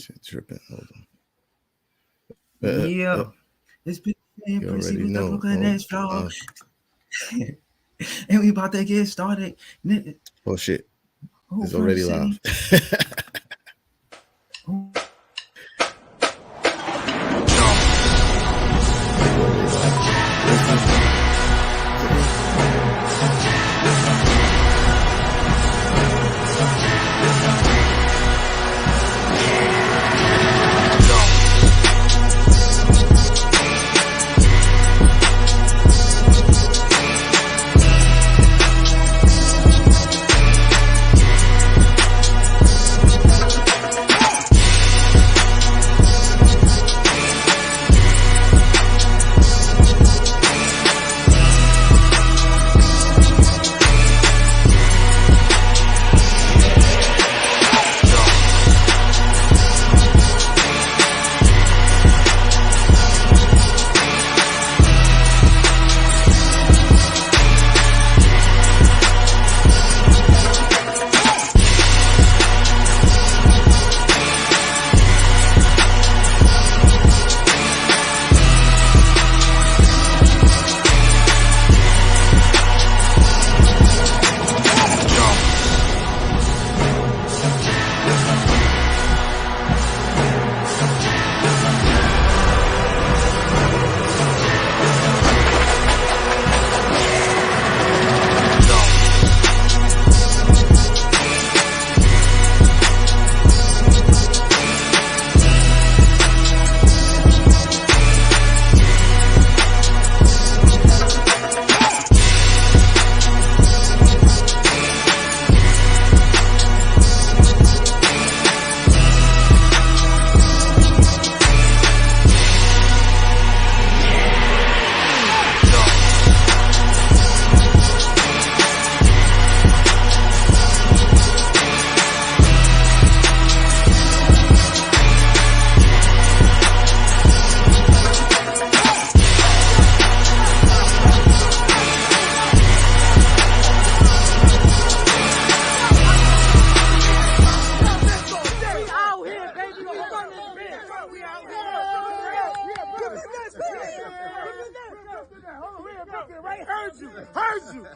Shit tripping. Hold on. Yeah. It's been pussy with the hook on that straw. And we about to get started. Oh shit. It's already live.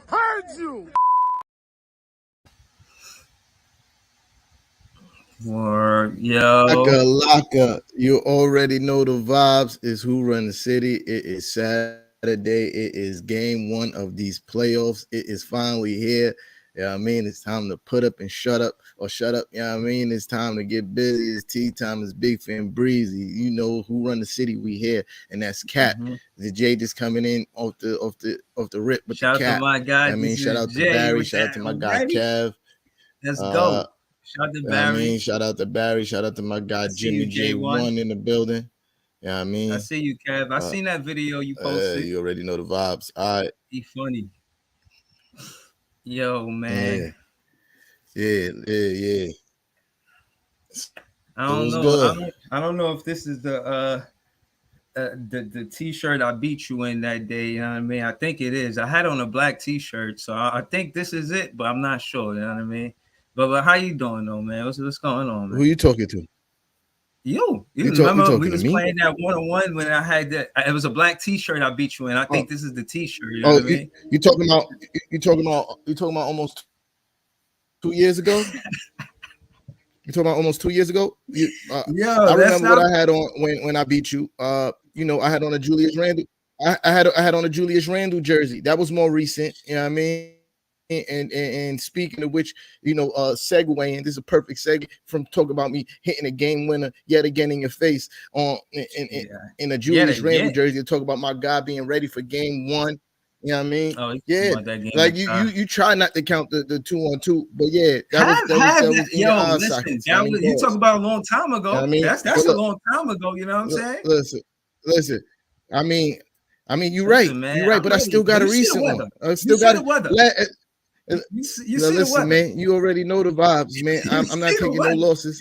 Heard you. Word, yo. Laka. You already know the vibes. Is Who Run the City. It is Saturday. It is game one of these playoffs. It is finally here. Yeah, I mean, it's time to put up and shut up, or shut up. Yeah, I mean, it's time to get busy. It's tea time. It's Big Fan Breezy. You know Who Run the City. We here, and that's Cat. The Jay just coming in off the rip with shout the cat. Out to my guy. I mean, shout out to Barry. Shout out to my guy Kev. Let's go. Shout out to Barry. I mean, shout out to Barry. Shout out to my guy Jimmy J1 in the building. Yeah, I mean, I see you, Kev. I seen that video you posted. You already know the vibes. All right. He funny. Yo, man. Yeah. I don't know. I don't know if this is the t-shirt I beat you in that day. You know what I mean? I think it is. I had on a black t-shirt, so I think this is it, but I'm not sure. You know what I mean? But how you doing though, man? What's going on, man? Who you talking to? You remember we was playing that 1-on-1 when I had that. It was a black t-shirt I beat you in. I think this is the t-shirt. You know what I mean? You talking about almost 2 years ago? You talking about almost 2 years ago? I remember what I had on when I beat you. You know, I had on a Julius Randle. I had on a Julius Randle jersey. That was more recent. You know what I mean? And speaking of which, you know, segueing, this is a perfect segue from talking about me hitting a game winner yet again in your face in a Julius Randle jersey, to talk about my guy being ready for game one. You know what I mean? Oh, yeah, like you try not to count the 2-on-2, but yeah, that was in your eye sockets. You talk about a long time ago. You know what I mean? That's a long time ago. You know what I'm saying? Listen. I mean, you're right. Man, you're right, but I still got a recent one. I still got it. Listen, man. You already know the vibes, man. I'm not taking no losses.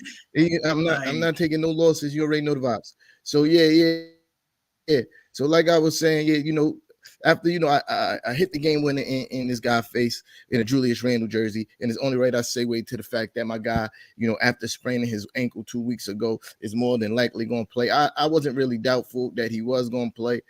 I'm not taking no losses. You already know the vibes. So yeah. So like I was saying, yeah, you know, after I hit the game winner in this guy's face in a Julius Randle jersey, and it's only right I segue to the fact that my guy, after spraining his ankle 2 weeks ago, is more than likely going to play. I wasn't really doubtful that he was going to play.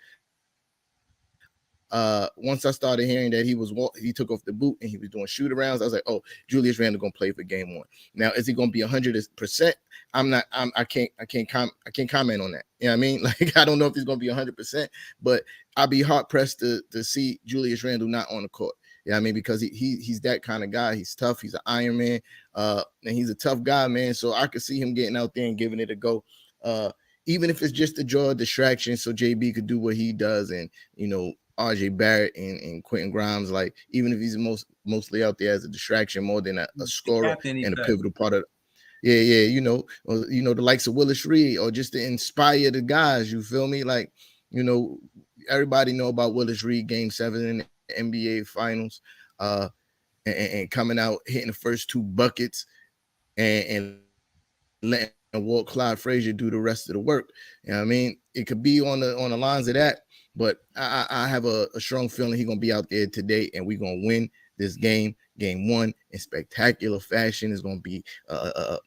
Once I started hearing that he took off the boot and he was doing shoot arounds, I was like, oh, Julius Randle gonna play for game 1. Now, is he gonna be 100%? I can't comment on that. You know what I mean? Like, I don't know if he's gonna be 100%, but I'd be hard pressed to see Julius Randle not on the court. Yeah, you know what I mean, because he's that kind of guy. He's tough. He's an Iron Man, and he's a tough guy, man. So I could see him getting out there and giving it a go. Even if it's just to draw a distraction, so JB could do what he does, and RJ Barrett and Quentin Grimes, like, even if he's mostly out there as a distraction more than a scorer and a pivotal part of the likes of Willis Reed, or just to inspire the guys, you feel me? Like, everybody know about Willis Reed Game 7 in the NBA Finals, and coming out hitting the first 2 buckets and letting Walt Clyde Frazier do the rest of the work. You know what I mean? It could be on the lines of that. But I have a strong feeling he's going to be out there today, and we're going to win this game 1, in spectacular fashion. It's going to be a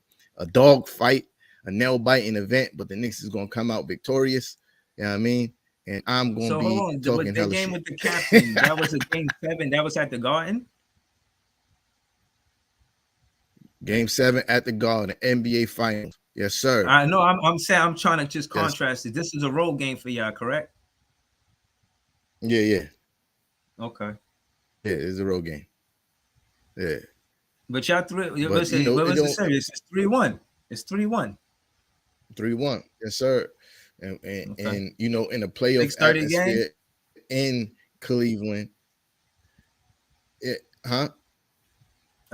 dog fight, a nail-biting event, but the Knicks is going to come out victorious. You know what I mean? And I'm going to be talking hella shit. The game with the captain, that was a Game 7. That was at the Garden? Game 7 at the Garden, NBA Finals. Yes, sir. I know. I'm saying, I'm trying to just contrast it. This is a road game for y'all, correct? Yeah. Okay. Yeah, it's a road game. Yeah. But y'all what was the series? It's 3-1. It's 3-1. 3-1. Yes, sir. And in the playoff 6:30 atmosphere game? In Cleveland. I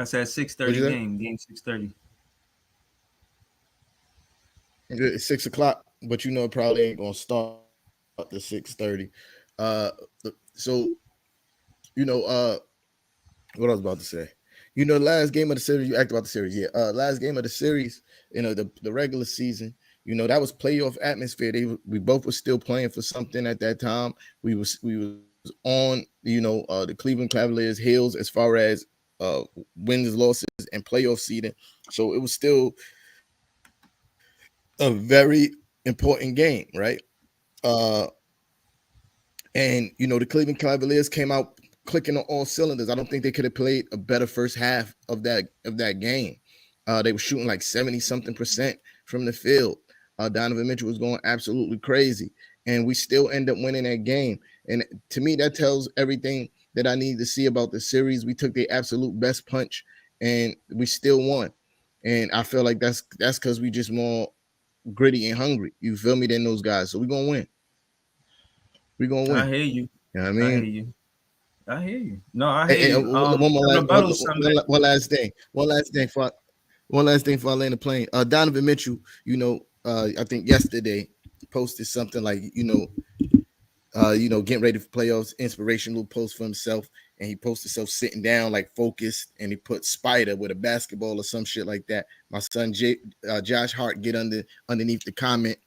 said 6:30 game. Game 6:30. It's 6 o'clock, but it probably ain't gonna start at the 6:30. So what I was about to say, last game of the series, you asked about the series. Yeah. Last game of the series, the regular season, that was playoff atmosphere. We both were still playing for something at that time. We was on, the Cleveland Cavaliers' heels as far as wins, losses, and playoff seeding. So it was still a very important game, right? And the Cleveland Cavaliers came out clicking on all cylinders. I don't think they could have played a better first half of that game. They were shooting like 70-something% from the field. Donovan Mitchell was going absolutely crazy, and we still end up winning that game. And to me, that tells everything that I need to see about the series. We took the absolute best punch, and we still won. And I feel like that's because we just more gritty and hungry. You feel me? Than those guys. So we're gonna win. We're gonna win. I hear you. You know what I mean? I hear you. No, I hear you. One last thing for I land the plane. Donovan Mitchell, I think yesterday posted something like, getting ready for playoffs, inspirational post for himself, and he posted himself sitting down, like focused, and he put spider with a basketball or some shit like that. My son Josh Hart get underneath the comment,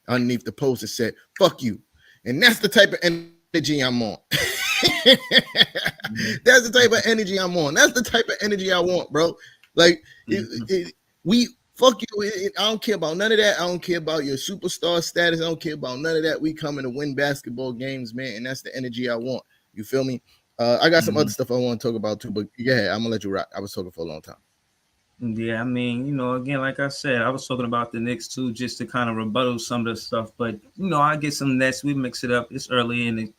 underneath the post, and said, "Fuck you," and that's the type of energy I'm on. That's the type of energy I'm on. That's the type of energy I want, bro. Like, we fuck you. I don't care about none of that. I don't care about your superstar status. I don't care about none of that. We coming to win basketball games, man, and that's the energy I want. You feel me? I got some other stuff I want to talk about too, but yeah, I'm gonna let you rock. I was talking for a long time. Yeah, I mean, again, like I said, I was talking about the Knicks too, just to kind of rebuttal some of the stuff. But I get some Nets. We mix it up. It's early in the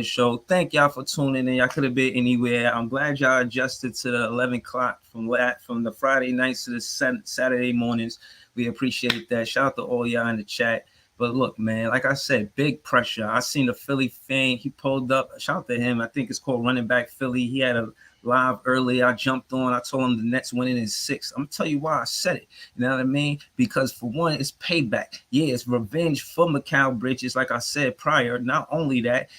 show. Thank y'all for tuning in. Y'all could have been anywhere. I'm glad y'all adjusted to the 11 o'clock from the Friday nights to the Saturday mornings. We appreciate that. Shout out to all y'all in the chat. But look, man, like I said, big pressure. I seen the Philly fan. He pulled up. Shout out to him. I think it's called Running Back Philly. He had a live early. I jumped on. I told him the Nets winning in 6. I'm gonna tell you why I said it. You know what I mean? Because for one, it's payback. Yeah, it's revenge for Mikal Bridges. Like I said prior, not only that,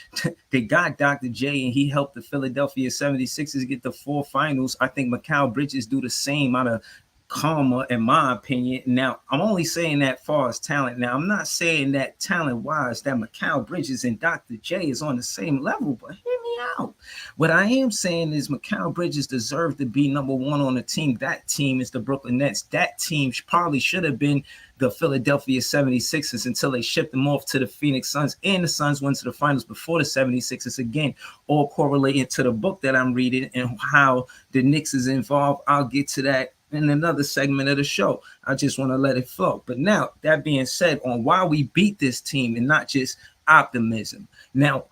they got Dr. J and he helped the Philadelphia 76ers get the 4 finals. I think Mikal Bridges do the same out of calmer, in my opinion. Now, I'm only saying that far as talent. Now, I'm not saying that talent-wise that Mikal Bridges and Dr. J is on the same level, but hear me out. What I am saying is Mikal Bridges deserves to be number one on the team. That team is the Brooklyn Nets. That team probably should have been the Philadelphia 76ers until they shipped them off to the Phoenix Suns, and the Suns went to the finals before the 76ers again, all correlating to the book that I'm reading and how the Knicks is involved. I'll get to that in another segment of the show. I just want to let it flow. But now, that being said, on why we beat this team and not just optimism. Now,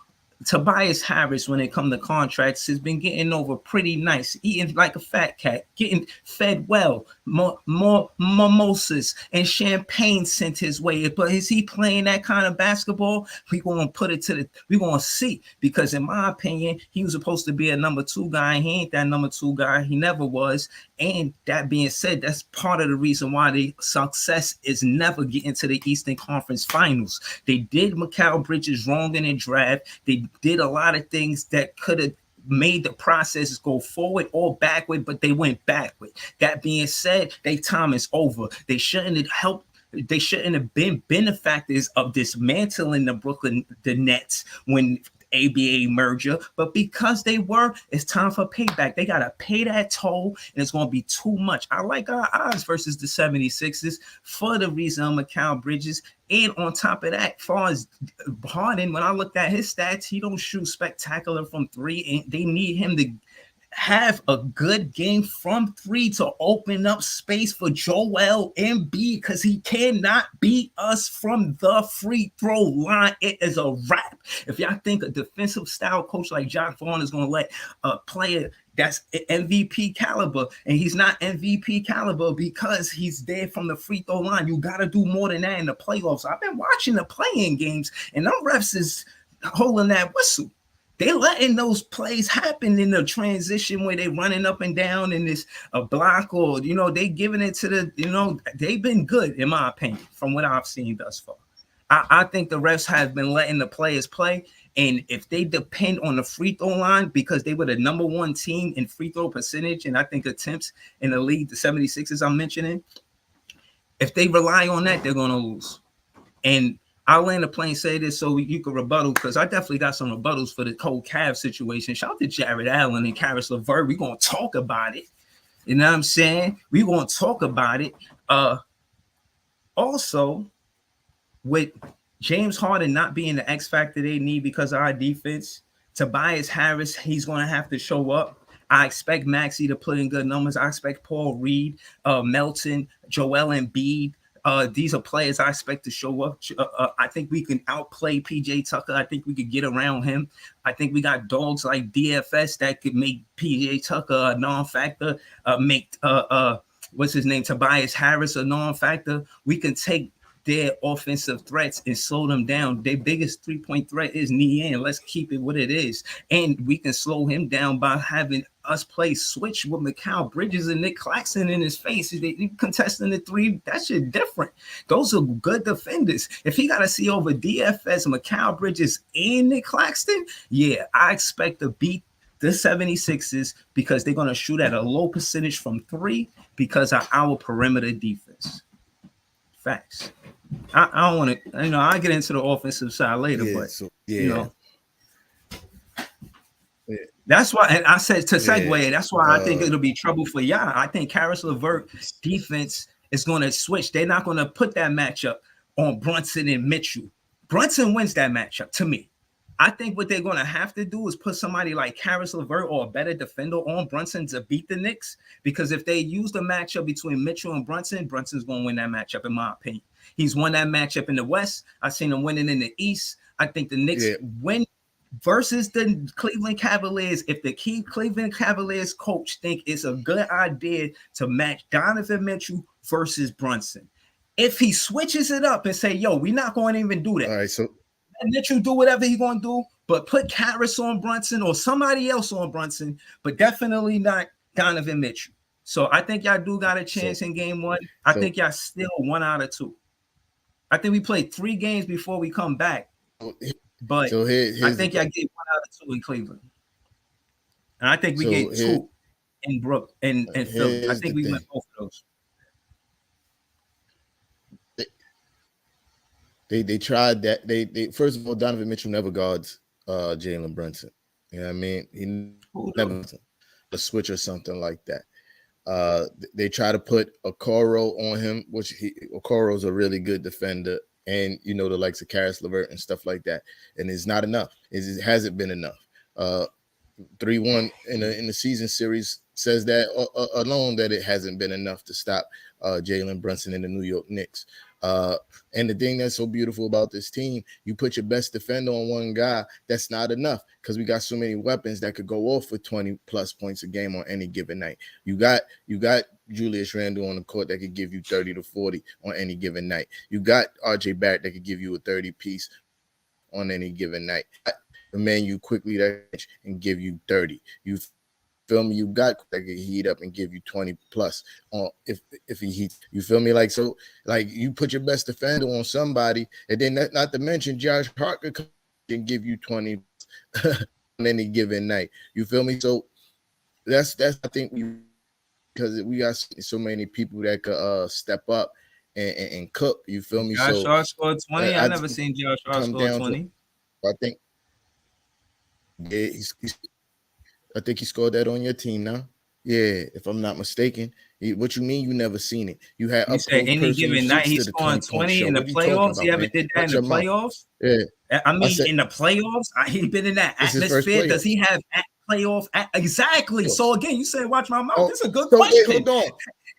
Tobias Harris, when it comes to contracts, has been getting over pretty nice, eating like a fat cat, getting fed well, more mimosas and champagne sent his way. But is he playing that kind of basketball? We're going to see, because in my opinion, he was supposed to be a number 2 guy. He ain't that number 2 guy. He never was. And that being said, that's part of the reason why the success is never getting to the Eastern Conference Finals. They did Mikal Bridges wrong in the draft. They did a lot of things that could have made the process go forward or backward, but they went backward. That being said, their time is over. They shouldn't have been benefactors of dismantling the Nets when ABA merger, but because they were, it's time for payback. They got to pay that toll, and it's going to be too much. I like our odds versus the 76ers for the reason of Mikal Bridges. And on top of that, as far as Harden, when I looked at his stats, he don't shoot spectacular from 3, and they need him to have a good game from 3 to open up space for Joel Embiid, because he cannot beat us from the free throw line. It is a wrap. If y'all think a defensive style coach like Jacque Vaughn is going to let a player that's MVP caliber, and he's not MVP caliber because he's there from the free throw line, you got to do more than that in the playoffs. I've been watching the play-in games, and them refs is holding that whistle. They letting those plays happen in the transition where they running up and down in this block, or, they giving it to the, they've been good, in my opinion, from what I've seen thus far. I think the refs have been letting the players play. And if they depend on the free throw line, because they were the number 1 team in free throw percentage, and I think attempts in the league, the 76ers I'm mentioning, if they rely on that, they're going to lose. And I'll land the plane, say this so you can rebuttal, because I definitely got some rebuttals for the cold Cavs situation. Shout out to Jared Allen and Caris LeVert. We're going to talk about it. You know what I'm saying? We're going to talk about it. Also, with James Harden not being the X factor they need because of our defense, Tobias Harris, he's going to have to show up. I expect Maxey to put in good numbers. I expect Paul Reed, Melton, Joel Embiid. These are players I expect to show up. I think we can outplay PJ Tucker. I think we could get around him. I think we got dogs like DFS that could make PJ Tucker a non-factor, make what's his name, Tobias Harris a non-factor. We can take their offensive threats and slow them down. Their biggest 3-point threat is Niang. Let's keep it what it is. And we can slow him down by having us play switch with Mikal Bridges and Nick Claxton in his face. They contesting the 3. That shit different. Those are good defenders. If he got to see over DFS, Mikal Bridges, and Nick Claxton, yeah, I expect to beat the 76ers because they're going to shoot at a low percentage from 3 because of our perimeter defense. Facts. I don't want to, I'll get into the offensive side later, that's why, and I said to segue, that's why I think it'll be trouble for y'all. I think Caris LeVert defense is going to switch. They're not going to put that matchup on Brunson and Mitchell. Brunson wins that matchup to me. I think what they're going to have to do is put somebody like Caris LeVert or a better defender on Brunson to beat the Knicks, because if they use the matchup between Mitchell and Brunson, Brunson's going to win that matchup, in my opinion. He's won that matchup in the West. I've seen him winning in the East. I think the Knicks win versus the Cleveland Cavaliers. If the Cleveland Cavaliers coach think it's a good idea to match Donovan Mitchell versus Brunson, if he switches it up and say, yo, we're not going to even do that. All right, so Mitchell do whatever he's going to do, but put Caris on Brunson or somebody else on Brunson, but definitely not Donovan Mitchell. So I think y'all do got a chance in game 1. I think y'all still 1 out of 2. I think we played 3 games before we come back, but I think y'all get 1 out of 2 in Cleveland, and I think we get 2 in Brook and Philly. I think we went both of those. They tried that. They first of all, Donovan Mitchell never guards Jalen Brunson. You know what I mean? He never a switch or something like that. They try to put Okoro on him, which Okoro's a really good defender, and you know the likes of Karis LeVert and stuff like that. And it's not enough. It hasn't been enough. 3-1 in the season series says that alone that it hasn't been enough to stop Jalen Brunson and the New York Knicks. And the thing that's so beautiful about this team, you put your best defender on one guy, that's not enough because we got so many weapons that could go off for 20 plus points a game on any given night. You got Julius Randle on the court that could give you 30 to 40 on any given night. You got RJ Barrett that could give you a 30 piece on any given night. The man you quickly that and give you 30. You feel me? You got that can heat up and give you 20 plus on if he heats. You feel me? Like so, like you put your best defender on somebody, and then not to mention Josh Hart can give you 20 on any given night. You feel me? So that's I think because we got so many people that could step up and cook. You feel me? Josh Hart scored 20. I never seen Josh Hart score 20. I think. Yeah, I think he scored that on your team now. Yeah, if I'm not mistaken. What you mean you never seen it? You had you said any given night he's scoring 20 in the playoffs. He ever did that in the playoffs? Yeah. I mean, in the playoffs, he's been in that atmosphere. Does he have playoff? Exactly. So again, you say, watch my mouth. That's a good question. Wait, hold on.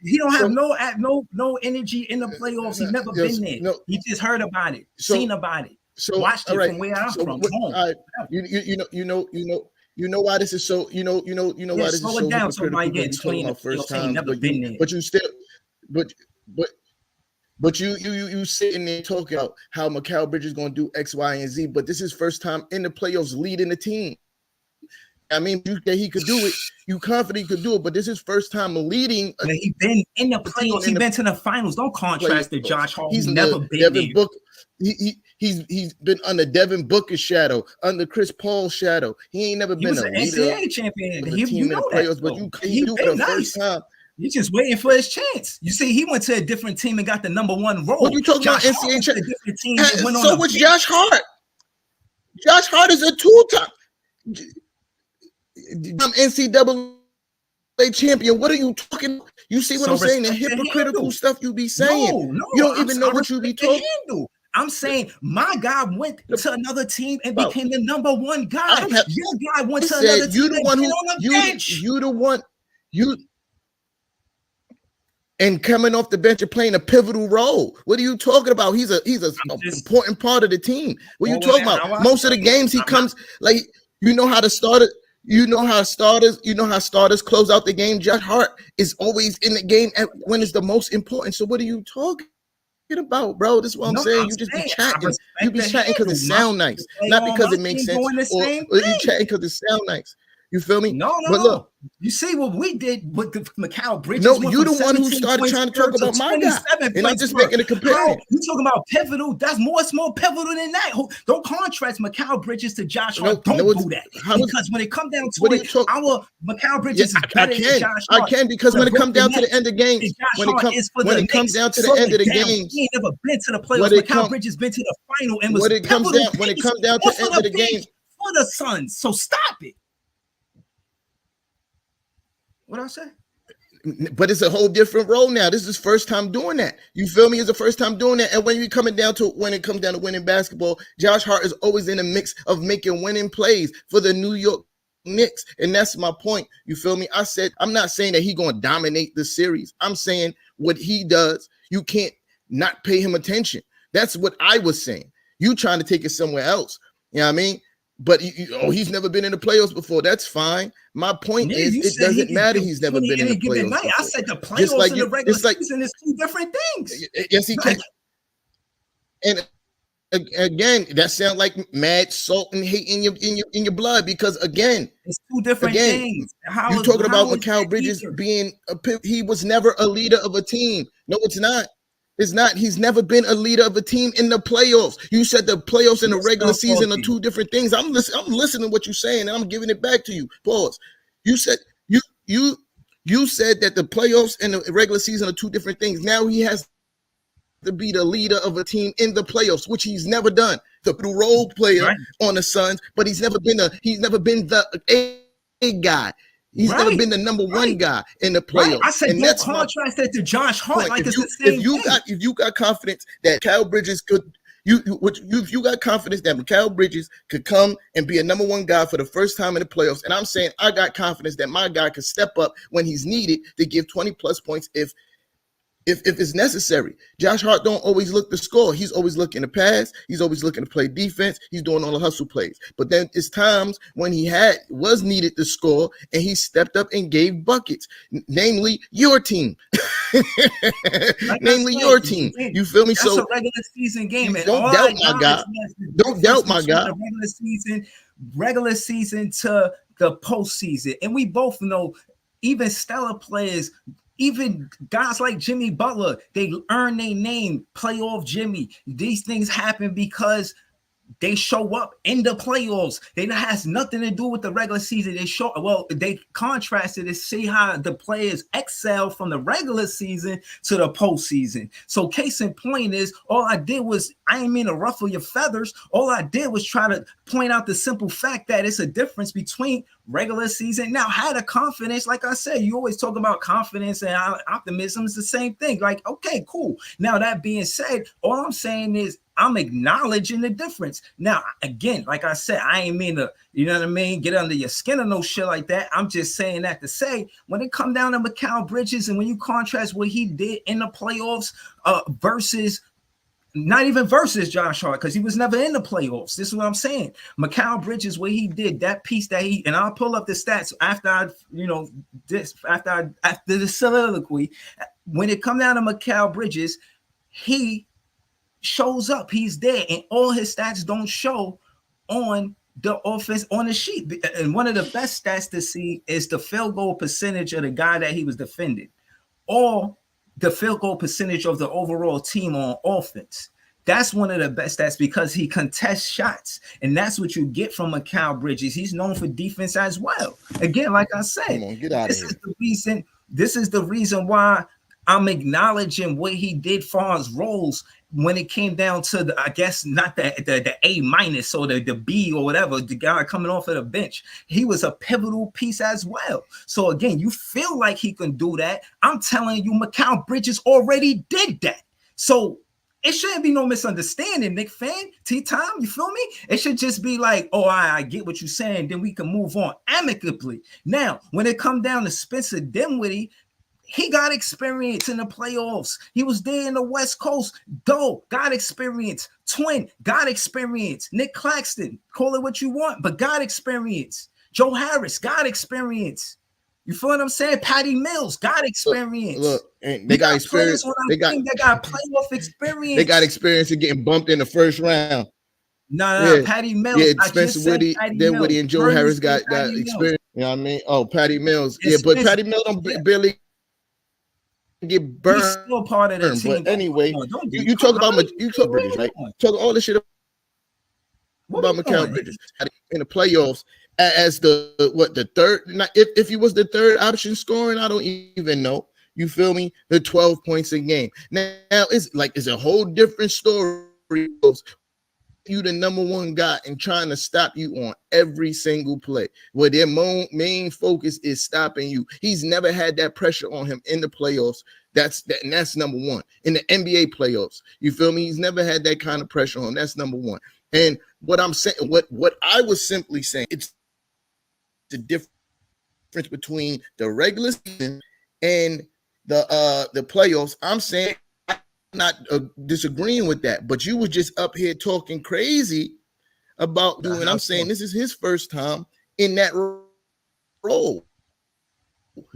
He don't have no energy in the playoffs. He's never been there. No. He just heard about it, seen about it. So watched it from where I'm from home. You know why this is so. You know why this is so hypocritical. First time, but you still, but you sitting there talking about how Mikal Bridges is going to do X, Y, and Z. But this is first time in the playoffs leading the team. I mean, that he could do it. You confident he could do it, but this is first time leading. He's been in the playoffs. He's been to the finals. Don't contrast to Josh Hart. He's never been there. He's been under Devin Booker's shadow, under Chris Paul's shadow. He ain't never been an NCAA champion. You know that, but he do it the first time. He's just waiting for his chance. You see, he went to a different team and got the number one role. What you talking about NCAA champion? So was Josh Hart. Josh Hart is a two-time NCAA champion. What are you talking? You see what I'm saying? The hypocritical stuff you be saying. No, you don't even know what you be talking. I'm saying my guy went to another team and became the number one guy. Your guy went to another team. You the one you the one and coming off the bench and playing a pivotal role. What are you talking about? He's an important part of the team. What are you talking about? Most of the games he comes like you know how to start it. You know how starters close out the game. Josh Hart is always in the game when it's the most important. So what are you talking about, bro? This is what I'm saying. You just be chatting. You be chatting because it sound nice, not because it makes sense. Or you chatting because it sound nice. You feel me? No. Look, you see what we did with the Mikal Bridges. No, you the one who started trying to talk about my guy, and I'm just making a comparison. You talking about pivotal? That's more pivotal than that. Don't contrast Mikal Bridges to Josh Hart. Don't do that because when it comes down to it, our Mikal Bridges is better than Josh Hart. I can because when it comes down to the end of games, when it comes down to the end of the games, he ain't never been to the playoffs. Mikal Bridges been to the final and was pivotal. When it comes down to the end of the game for the Suns, so stop it. What I say? But it's a whole different role now. This is first time doing that. You feel me? It's the first time doing that. And when it comes down to winning basketball, Josh Hart is always in the mix of making winning plays for the New York Knicks. And that's my point. You feel me? I'm not saying that he's going to dominate the series. I'm saying what he does, you can't not pay him attention. That's what I was saying. You trying to take it somewhere else. You know what I mean? But he's never been in the playoffs before. That's fine. My point is, it doesn't matter. He's never been in the playoffs. I said the playoffs and the regular season is two different things. Yes, he can. And again, that sounds like mad salt and hate in your blood because again, it's two different things. You're talking about Mikal Bridges being he was never a leader of a team. No, it's not. It's not. He's never been a leader of a team in the playoffs. You said the playoffs and the regular season are two different things. I'm listening to what you're saying, and I'm giving it back to you. Pause. You said you said that the playoffs and the regular season are two different things. Now he has to be the leader of a team in the playoffs, which he's never done. The role player on the Suns, but he's never been the A guy. He's never been the number one guy in the playoffs. I said, and that's contrast that to Josh Hart. Like, it's the same thing. If you got confidence that Mikal Bridges could, if you got confidence that Mikal Bridges could come and be a number one guy for the first time in the playoffs, and I'm saying I got confidence that my guy could step up when he's needed to give 20 plus points if it's necessary. Josh Hart don't always look to score. He's always looking to pass. He's always looking to play defense. He's doing all the hustle plays. But then it's times when he was needed to score, and he stepped up and gave buckets, namely your team. Your team. You feel me? That's a regular season game. Don't doubt my guy. Don't doubt my guy. Regular season to the postseason. And we both know even stellar players, even guys like Jimmy Butler, they earn their name, playoff Jimmy. These things happen because they show up in the playoffs. It has nothing to do with the regular season. They contrasted to see how the players excel from the regular season to the postseason. So case in point is, all I did was, I didn't mean to ruffle your feathers. All I did was try to point out the simple fact that it's a difference between regular season. Now, had a confidence, like I said, you always talk about confidence and optimism is the same thing. Like, okay, cool. Now, that being said, all I'm saying is, I'm acknowledging the difference. Now, again, like I said, I ain't mean to, you know what I mean, get under your skin or no shit like that. I'm just saying that to say, when it come down to Mikal Bridges and when you contrast what he did in the playoffs versus, not even versus Josh Hart, because he was never in the playoffs. This is what I'm saying. Mikal Bridges, what he did, that piece that and I'll pull up the stats after after the soliloquy. When it come down to Mikal Bridges, he shows up, he's there, and all his stats don't show on the offense on the sheet. And one of the best stats to see is the field goal percentage of the guy that he was defending, or the field goal percentage of the overall team on offense. That's one of the best stats because he contests shots, and that's what you get from Mikal Bridges. He's known for defense as well. Again, like I said, this is the reason why I'm acknowledging what he did far as roles when it came down to the, I guess not the A minus or the B or whatever, the guy coming off of the bench. He was a pivotal piece as well. So again, you feel like he can do that. I'm telling you, Mikal Bridges already did that. So it shouldn't be no misunderstanding, Knick fan. T-Time, you feel me? It should just be like, oh, I get what you're saying. Then we can move on amicably. Now, when it come down to Spencer Dinwiddie, he got experience in the playoffs. He was there in the West Coast. Doe got experience. Twin got experience. Nick Claxton, call it what you want, but got experience. Joe Harris got experience. You feel what I'm saying? Patty Mills got experience. Look, and they got experience. They got playoff experience. They got experience in getting bumped in the first round. No, Patty Mills. Yeah, Spencer Dinwiddie and Joe Harris got experience. You know what I mean? Oh, Patty Mills. Yeah, but Patty Mills don't barely get burned. He's still part of the team. But anyway, you talk about Bridges, right? Talk all this shit about Mikal Bridges in the playoffs as the third. If he was the third option scoring, I don't even know. You feel me? The 12 points a game. Now it's a whole different story. You the number one guy and trying to stop you on every single play, where their main focus is stopping you. He's never had that pressure on him in the playoffs. That's number one. In the NBA playoffs, you feel me? He's never had that kind of pressure on him. That's number one. And what I'm saying, what I was simply saying, it's the difference between the regular season and the playoffs. I'm saying, not disagreeing with that, but you were just up here talking crazy about doing. I'm saying this is his first time in that role.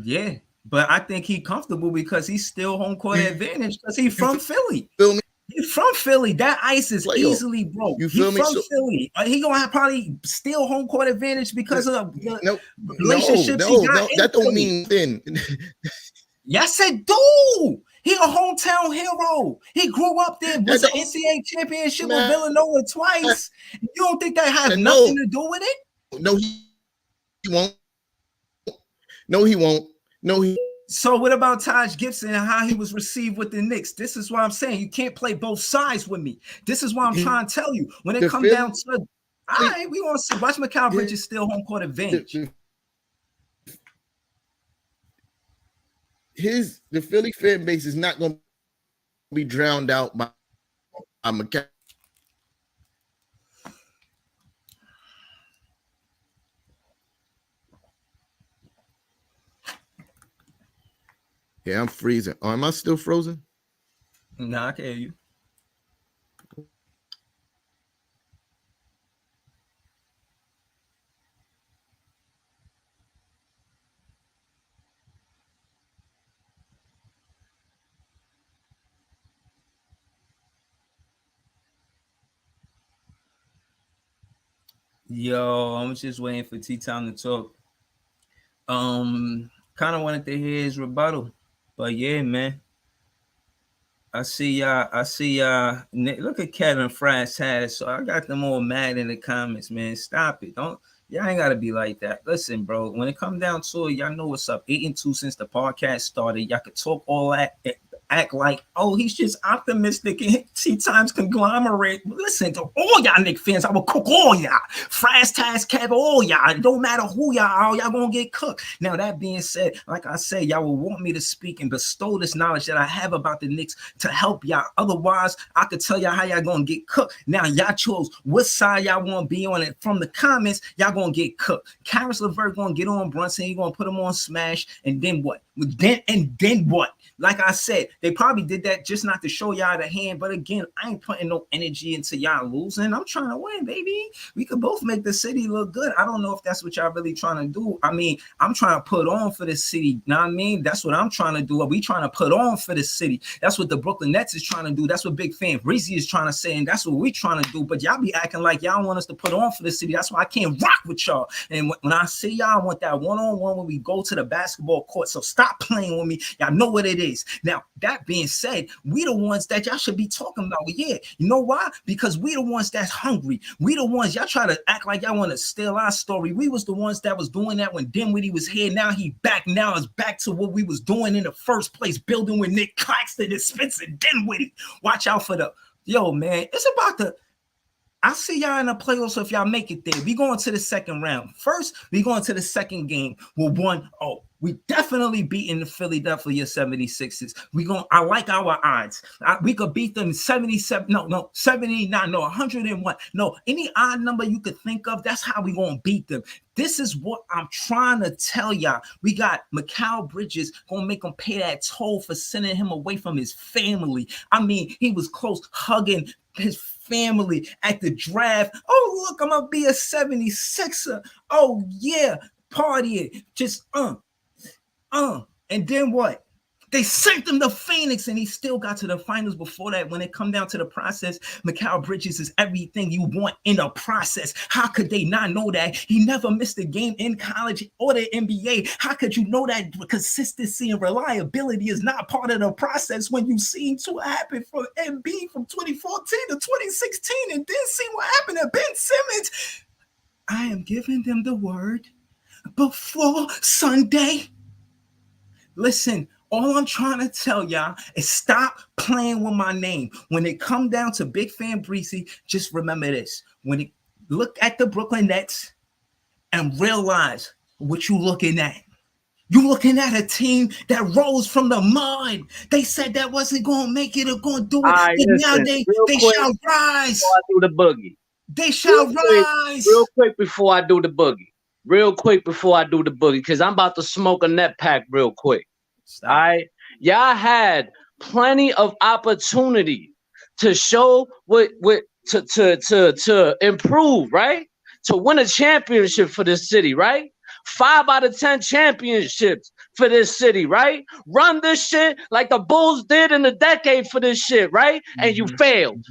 Yeah, but I think he's comfortable because he's still home court advantage because he's from Philly. Feel me? He's from Philly. That ice is easily broke. You feel me? From Philly. He gonna have probably still home court advantage because of the relationships he got. That don't mean thin. Yes, it do. He a hometown hero. He grew up there, was an NCAA championship with Villanova twice. You don't think that has nothing to do with it? No, he won't. No, he won't. No, he So what about Taj Gibson and how he was received with the Knicks? This is why I'm saying you can't play both sides with me. This is why I'm trying to tell you. When it comes down to, all right, we want to see. Watch Mikal Bridges steal home court advantage. The Philly fan base is not going to be drowned out by Mikal. Yeah, I'm freezing. Oh, am I still frozen? Nah, I can hear you. Yo, I'm just waiting for T-Time to talk. Kind of wanted to hear his rebuttal, but yeah, man. I see y'all. Look at Kevin France has. So I got them all mad in the comments, man. Stop it. Y'all ain't gotta be like that. Listen, bro. When it come down to it, y'all know what's up. 8-2 since the podcast started. Y'all could talk all that. Act like, oh, he's just optimistic and T-Time's conglomerate. Listen to all y'all Knicks fans. I will cook all y'all. Fraz, Taz, Kev, all y'all. It don't matter who y'all are, y'all gonna get cooked. Now, that being said, like I said, y'all will want me to speak and bestow this knowledge that I have about the Knicks to help y'all. Otherwise, I could tell y'all how y'all gonna get cooked. Now, y'all chose what side y'all want to be on it. From the comments, y'all gonna get cooked. Caris LeVert gonna get on Brunson. He gonna put him on Smash. And then what? Then what? Like I said, they probably did that just not to show y'all the hand. But again, I ain't putting no energy into y'all losing. I'm trying to win, baby. We could both make the city look good. I don't know if that's what y'all really trying to do. I mean, I'm trying to put on for the city. You know what I mean? That's what I'm trying to do. We trying to put on for the city. That's what the Brooklyn Nets is trying to do. That's what Big Fan Breezy is trying to say. And that's what we trying to do. But y'all be acting like y'all want us to put on for the city. That's why I can't rock with y'all. And when I see y'all, I want that one-on-one when we go to the basketball court. So stop playing with me. Y'all know what it is. Now, that being said, we the ones that y'all should be talking about. Yeah, you know why? Because we the ones that's hungry. We the ones y'all try to act like y'all want to steal our story. We was the ones that was doing that when Dinwiddie was here. Now he back. Now it's back to what we was doing in the first place, building with Nick Claxton and Spencer Dinwiddie. Watch out for the man. It's about the. I see y'all in the playoffs. So if y'all make it there, we going to the second round. First, we going to the second game with 1-0. We definitely beating the Philadelphia 76ers. I like our odds. We could beat them 77, 79, 101. No, any odd number you could think of, that's how we gonna beat them. This is what I'm trying to tell y'all. We got Mikal Bridges gonna make him pay that toll for sending him away from his family. I mean, he was close hugging his family at the draft. Oh, look, I'm gonna be a 76er. Oh yeah, partying. Just and then what? They sent him to Phoenix and he still got to the finals before that. When it come down to the process, Mikal Bridges is everything you want in a process. How could they not know that? He never missed a game in college or the NBA. How could you know that consistency and reliability is not part of the process when you seen what happened from Embiid from 2014 to 2016 and then see what happened to Ben Simmons? I am giving them the word before Sunday. Listen, all I'm trying to tell y'all is stop playing with my name. When it come down to Big Fan Breezy, just remember this. When you look at the Brooklyn Nets and realize what you looking at. You looking at a team that rose from the mud. They said that wasn't going to make it or going to do it. Right, and now they shall rise. Before I do the boogie. They shall rise. Real quick before I do the boogie. Because I'm about to smoke a net pack real quick. Stop. All right. Y'all had plenty of opportunity to show to improve, right? To win a championship for this city, right? 5 out of 10 championships for this city, right? Run this shit like the Bulls did in the decade for this shit, right? Mm-hmm. And you failed.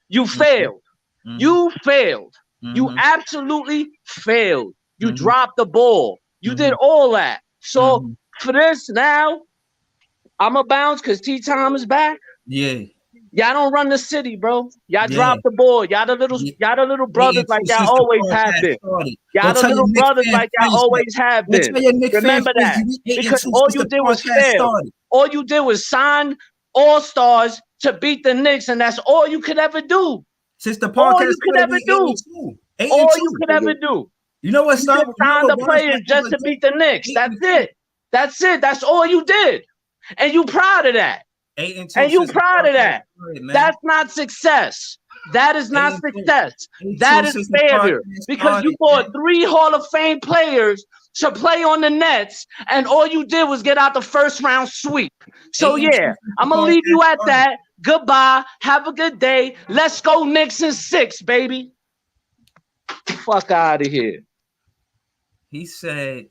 You failed. Mm-hmm. You failed. Mm-hmm. You absolutely failed. You dropped the ball. You did all that. So for this now, I'm a bounce because T-Time is back. Yeah. Y'all don't run the city, bro. Y'all drop the ball. Y'all the little brothers like y'all always have been. Y'all the little brothers like y'all always have been. Remember that. Because all you did was fail. All you did was sign all-stars to beat the Knicks, and that's all you could ever do. Since the podcast, all you could ever do. All you could ever do. You know what? You just signed the players just to beat the Knicks. That's it. That's it. That's all you did. And you proud of that. 8-2. And you proud of that. That's not success. That is not success. That is failure. Because you bought 3 Hall of Fame players to play on the Nets, and all you did was get out the first round sweep. So yeah, I'm gonna leave you at that. Goodbye. Have a good day. Let's go Knicks in 6, baby. Fuck out of here. He said,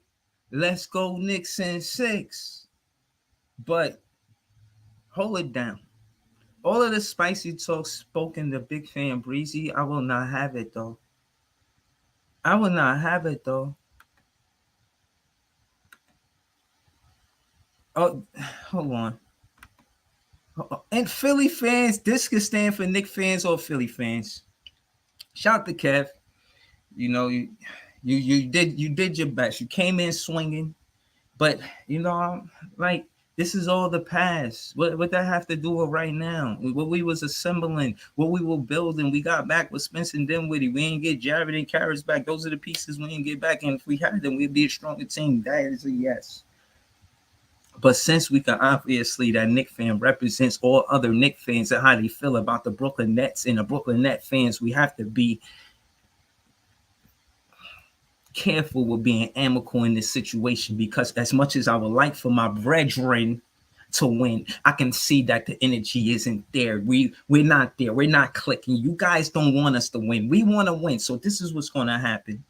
let's go Knicks in 6. But hold it down. All of the spicy talk spoken to Big Fan Breezy, I will not have it though. I will not have it though. Oh, hold on. And Philly fans, this could stand for Knicks fans or Philly fans. Shout to Kev. You know, you did your best. You came in swinging, but you know, like, this is all the past. What that have to do with right now? What we was assembling, what we were building, we got back with Spencer and Dinwiddie. We ain't get Jared and Karras back. Those are the pieces we ain't get back. And if we had them, we'd be a stronger team. That is a yes. But since we can obviously, that Knicks fan represents all other Knicks fans and how they feel about the Brooklyn Nets and the Brooklyn Nets fans, we have to be careful with being amicable in this situation, because as much as I would like for my brethren to win, I can see that the energy isn't there. We're not there. We're not clicking. You guys don't want us to win. We want to win. So this is what's going to happen.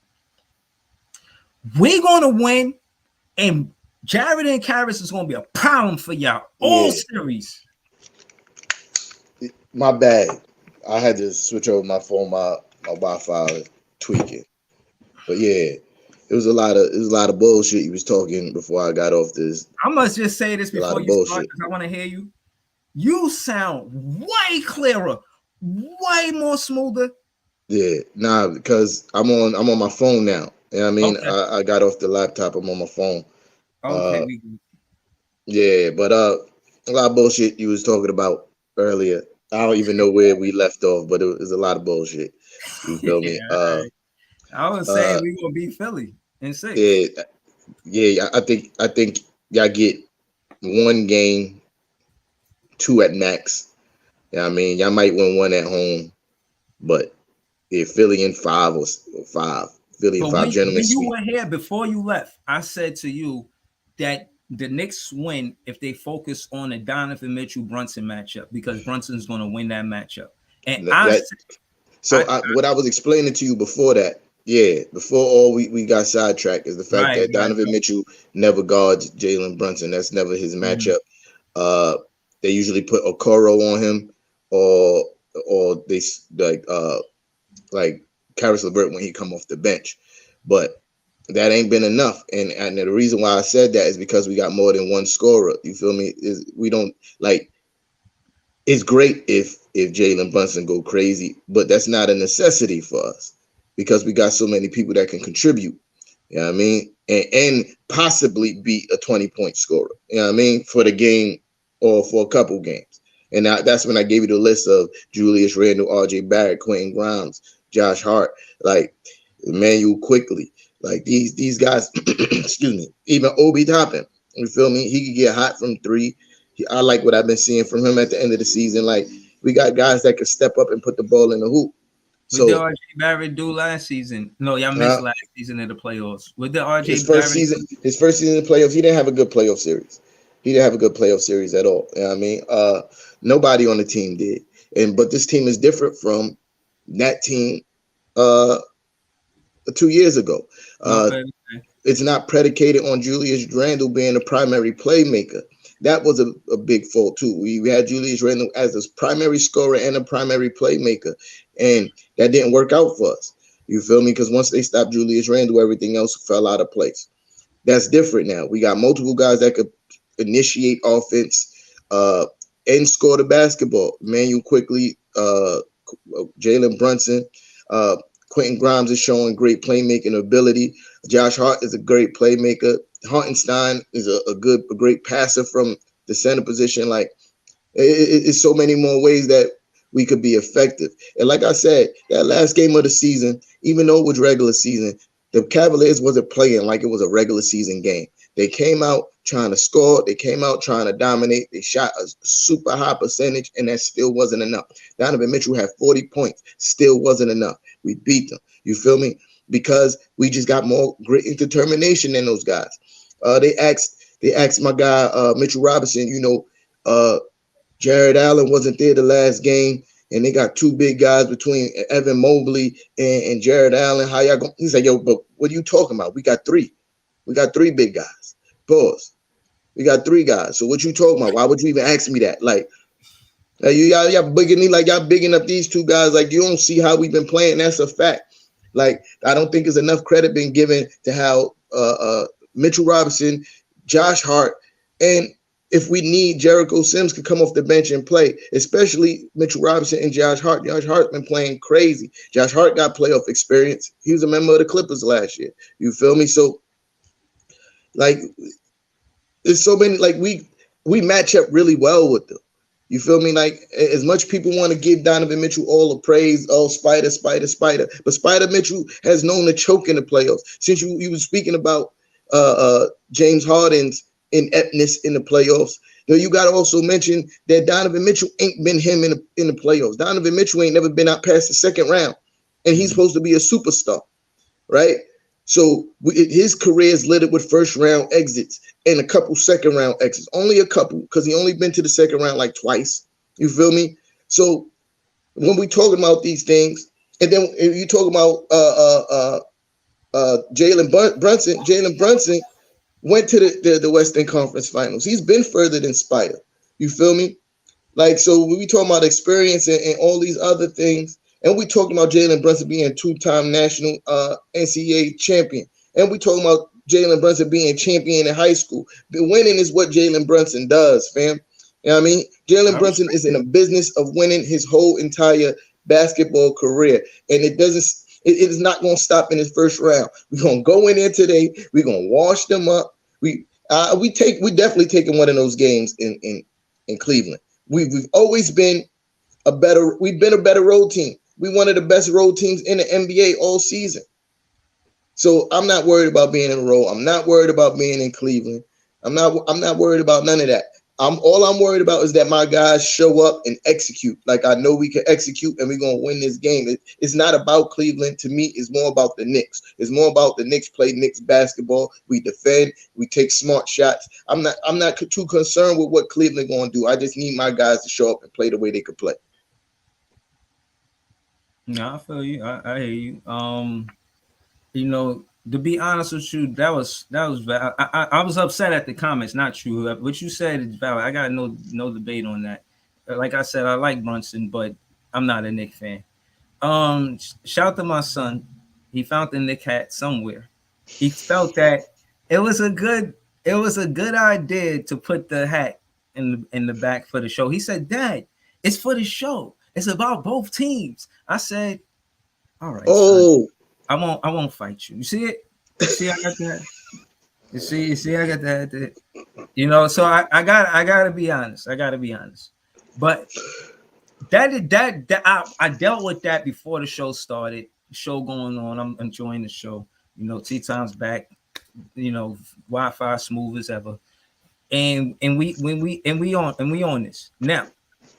We're going to win, and Jared and Karras is going to be a problem for y'all all series. My bad. I had to switch over my phone. My Wi-Fi was tweaking. But yeah, it was a lot of bullshit you was talking before I got off this. I must just say this before you start, because I want to hear you. You sound way clearer, way more smoother. Yeah, nah, because I'm on my phone now. You know what I mean? Okay. I got off the laptop. I'm on my phone. Okay. Yeah, but a lot of bullshit you was talking about earlier. I don't even know where we left off, but it was a lot of bullshit. You feel me? I was saying we gonna beat Philly in 6. Yeah. I think y'all get 1 game, 2 at max. You know what I mean? Y'all might win 1 at home, but yeah, Philly in 5 or 5. Philly in 5. Gentlemen, when you were here before you left, I said to you that the Knicks win if they focus on the Donovan Mitchell-Brunson matchup, because Brunson's going to win that matchup. And what I was explaining to you before that, before we got sidetracked, is the fact that Donovan Mitchell never guards Jalen Brunson. That's never his matchup. They usually put Okoro on him, or they like Caris LeVert when he come off the bench, but that ain't been enough. And the reason why I said that is because we got more than 1 scorer. You feel me? We don't like. It's great if Jalen Brunson go crazy, but that's not a necessity for us, because we got so many people that can contribute. You know what I mean? And possibly be a 20-point scorer. You know what I mean? For the game or for a couple games. And that's when I gave you the list of Julius Randle, RJ Barrett, Quentin Grimes, Josh Hart, like Emmanuel Quickley. Like these guys, excuse me, even Obi Toppin, you feel me? He could get hot from 3. I like what I've been seeing from him at the end of the season. Like, we got guys that can step up and put the ball in the hoop. What did RJ Barrett do last season? No, y'all missed last season in the playoffs. What did RJ his first season in the playoffs, he didn't have a good playoff series. He didn't have a good playoff series at all. You know what I mean? Nobody on the team did. But this team is different from that team 2 years ago. It's not predicated on Julius Randle being a primary playmaker. That was a big fault too. We had Julius Randle as a primary scorer and a primary playmaker, and that didn't work out for us. You feel me? Because once they stopped Julius Randle, everything else fell out of place. That's different now. We got multiple guys that could initiate offense, and score the basketball. Emmanuel Quickley, Jalen Brunson, Quentin Grimes is showing great playmaking ability. Josh Hart is a great playmaker. Hartenstein is a great passer from the center position. Like, it's so many more ways that we could be effective. And like I said, that last game of the season, even though it was regular season, the Cavaliers wasn't playing like it was a regular season game. They came out trying to score. They came out trying to dominate. They shot a super high percentage, and that still wasn't enough. Donovan Mitchell had 40 points. Still wasn't enough. We beat them. You feel me? Because we just got more grit and determination than those guys. They asked my guy, Mitchell Robinson, Jared Allen wasn't there the last game, and they got two big guys between Evan Mobley and Jared Allen. How y'all going? He's like, yo, but what are you talking about? We got three. We got three big guys. Pause. We got three guys. So what you talking about? Why would you even ask me that? Like y'all bigging up these two guys. Like, you don't see how we've been playing. That's a fact. Like, I don't think there's enough credit being given to how Mitchell Robinson, Josh Hart, and if we need, Jericho Sims could come off the bench and play, especially Mitchell Robinson and Josh Hart. Josh Hart's been playing crazy. Josh Hart got playoff experience. He was a member of the Clippers last year. You feel me? So, like, there's so many, like, we match up really well with them. You feel me? Like, as much people want to give Donovan Mitchell all the praise, Spider, but Spider Mitchell has known to choke in the playoffs. Since you were speaking about James Harden's ineptness in the playoffs, you got to also mention that Donovan Mitchell ain't been him in the playoffs. Donovan Mitchell ain't never been out past the second round, and he's supposed to be a superstar, right? So his career is littered with first round exits and a couple second round exits. Only a couple, because he only been to the second round like twice. You feel me? So when we talking about these things, and then you talk about Jalen Brunson went to the Western Conference Finals. He's been further than Spider. You feel me? Like, so when we talking about experience and all these other things, and we talking about Jalen Brunson being a two-time national NCAA champion, and we talking about Jalen Brunson being champion in high school. The winning is what Jalen Brunson does, fam. You know what I mean? Jalen Brunson is in a business of winning his whole entire basketball career, and it is not going to stop in his first round. We're going to go in there today. We're going to wash them up. We definitely taking one of those games in Cleveland. We've always been a better road team. We one of the best road teams in the NBA all season. So I'm not worried about being in a row. I'm not worried about being in Cleveland. I'm not worried about none of that. All I'm worried about is that my guys show up and execute. Like, I know we can execute, and we're gonna win this game. It's not about Cleveland to me. It's more about the Knicks. It's more about the Knicks play Knicks basketball. We defend. We take smart shots. I'm not too concerned with what Cleveland gonna do. I just need my guys to show up and play the way they could play. No, I feel you. I hear you. To be honest with you, that was valid. I was upset at the comments, not you. What you said is valid. I got no debate on that. Like I said, I like Brunson, but I'm not a Knick fan. Shout to my son. He found the Knick hat somewhere. He felt that it was a good idea to put the hat in the back for the show. He said, "Dad, it's for the show. It's about both teams." I said, "All right, son. I won't fight you. You see it? You see I got that? You see I got that. So I gotta be honest. But I dealt with that before the show started. The show going on. I'm enjoying the show. Tea Time's back. Wi-Fi smooth as ever. And we on this. Now,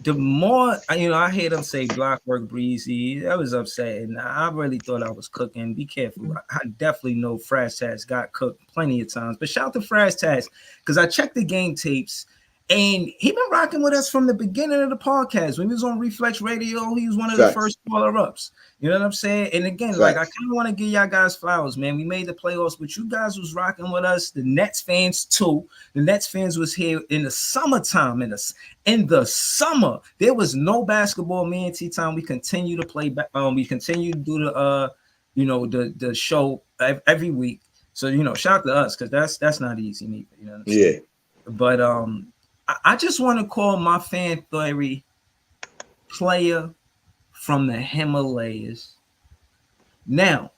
the more I hear them say block work breezy, I was upset, and I really thought I was cooking. Be careful. I definitely know Fraz Tats got cooked plenty of times, but shout out to Fraz Tats, because I checked the game tapes, and he been rocking with us from the beginning of the podcast. When he was on Reflex Radio, he was one of the first caller-ups. You know what I'm saying? And again, like, I kind of want to give y'all guys flowers, man. We made the playoffs, but you guys was rocking with us. The Nets fans too. The Nets fans was here in the summertime. In the summer, there was no basketball. Me and Tea Time, we continue to play. We continue to do the show every week. So shout out to us, because that's not easy neither. You know what I'm saying? Yeah. But I just want to call my fan theory player from the Himalayas. Now,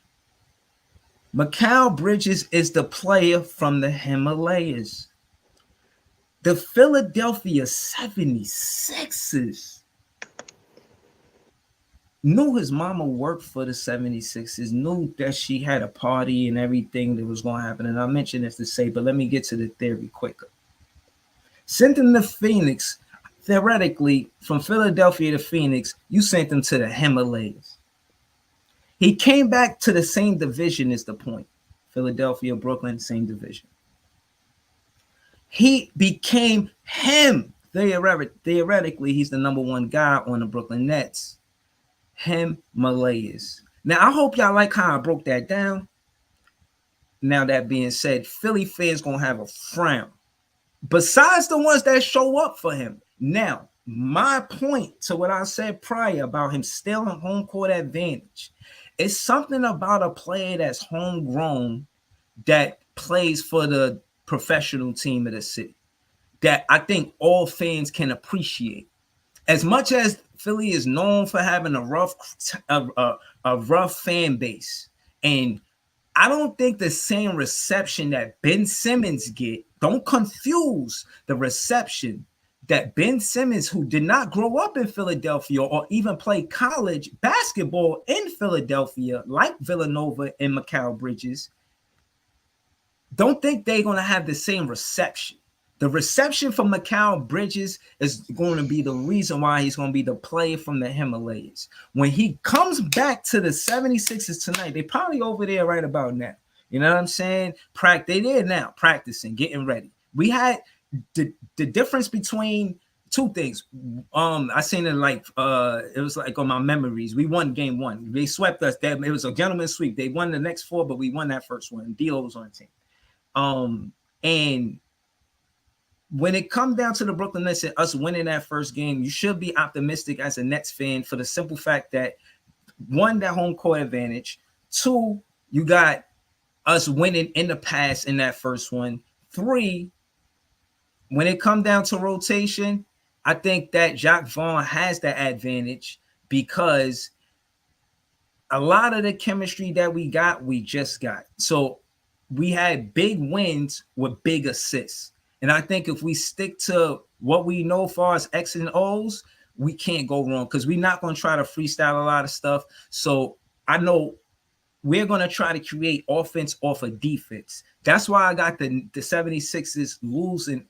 Mikal Bridges is the player from the Himalayas. The Philadelphia 76ers knew his mama worked for the 76ers, knew that she had a party and everything that was going to happen. And I mentioned this to say, but let me get to the theory quicker. Sent him to Phoenix. Theoretically, from Philadelphia to Phoenix, you sent him to the Himalayas. He came back to the same division is the point. Philadelphia, Brooklyn, same division. He became him. Theoretically, he's the number one guy on the Brooklyn Nets. Himalayas. Now, I hope y'all like how I broke that down. Now, that being said, Philly fans going to have a frown. Besides the ones that show up for him. Now, my point to what I said prior about him stealing home court advantage, it's something about a player that's homegrown that plays for the professional team of the city that I think all fans can appreciate. As much as Philly is known for having a rough fan base, and I don't think the same reception that Ben Simmons get. Don't confuse the reception that Ben Simmons, who did not grow up in Philadelphia or even play college basketball in Philadelphia, like Villanova and Mikal Bridges, don't think they're going to have the same reception. The reception from Mikal Bridges is going to be the reason why he's going to be the player from the Himalayas. When he comes back to the 76ers tonight, they probably over there right about now. You know what I'm saying? They there now, practicing, getting ready. We had the difference between two things. I seen it like it was like on my memories. We won game one. They swept us. It was a gentleman's sweep. They won the next four, but we won that first one. D'Lo was on the team. And when it comes down to the Brooklyn Nets and us winning that first game, you should be optimistic as a Nets fan for the simple fact that, one, that home court advantage. Two, you got us winning in the past in that first one. Three, when it comes down to rotation, I think that Jacque Vaughn has the advantage because a lot of the chemistry that we just got. So we had big wins with big assists. And I think if we stick to what we know as far as X and O's, we can't go wrong because we're not going to try to freestyle a lot of stuff. So I know we're going to try to create offense off of defense. That's why I got the 76ers losing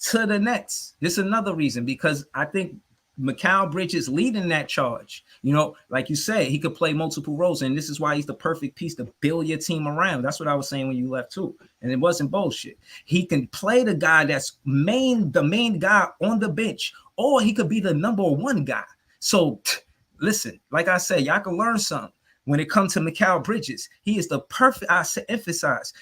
to the Nets. This is another reason, because I think Mikal Bridges leading that charge. You know, like you said, he could play multiple roles, and this is why he's the perfect piece to build your team around. That's what I was saying when you left too, and it wasn't bullshit. He can play the guy that's the main guy on the bench, or he could be the number one guy. So listen, like I said, y'all can learn something. When it comes to Mikal Bridges, he is the perfect,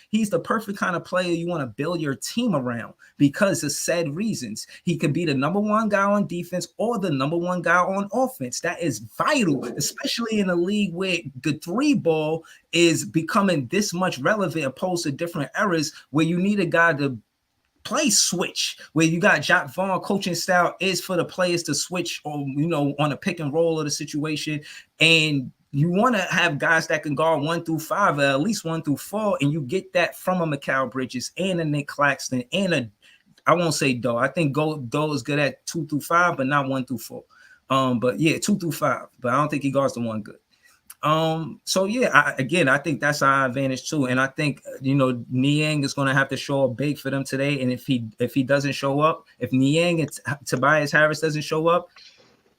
he's the perfect kind of player you want to build your team around because of said reasons. He could be the number one guy on defense or the number one guy on offense. That is vital, especially in a league where the three ball is becoming this much relevant opposed to different eras where you need a guy to play switch, where you got Jacque Vaughn coaching style is for the players to switch or, you know, on a pick and roll of the situation. And you want to have guys that can guard 1 through 5, or at least 1 through 4, and you get that from a Mikal Bridges and a Nick Claxton and I won't say Doe. I think Doe is good at 2 through 5, but not 1 through 4. But yeah, 2 through 5, but I don't think he guards the one good. So yeah, I think that's our advantage too. And I think, you know, Niang is going to have to show up big for them today. And if he doesn't show up, if Niang and Tobias Harris doesn't show up,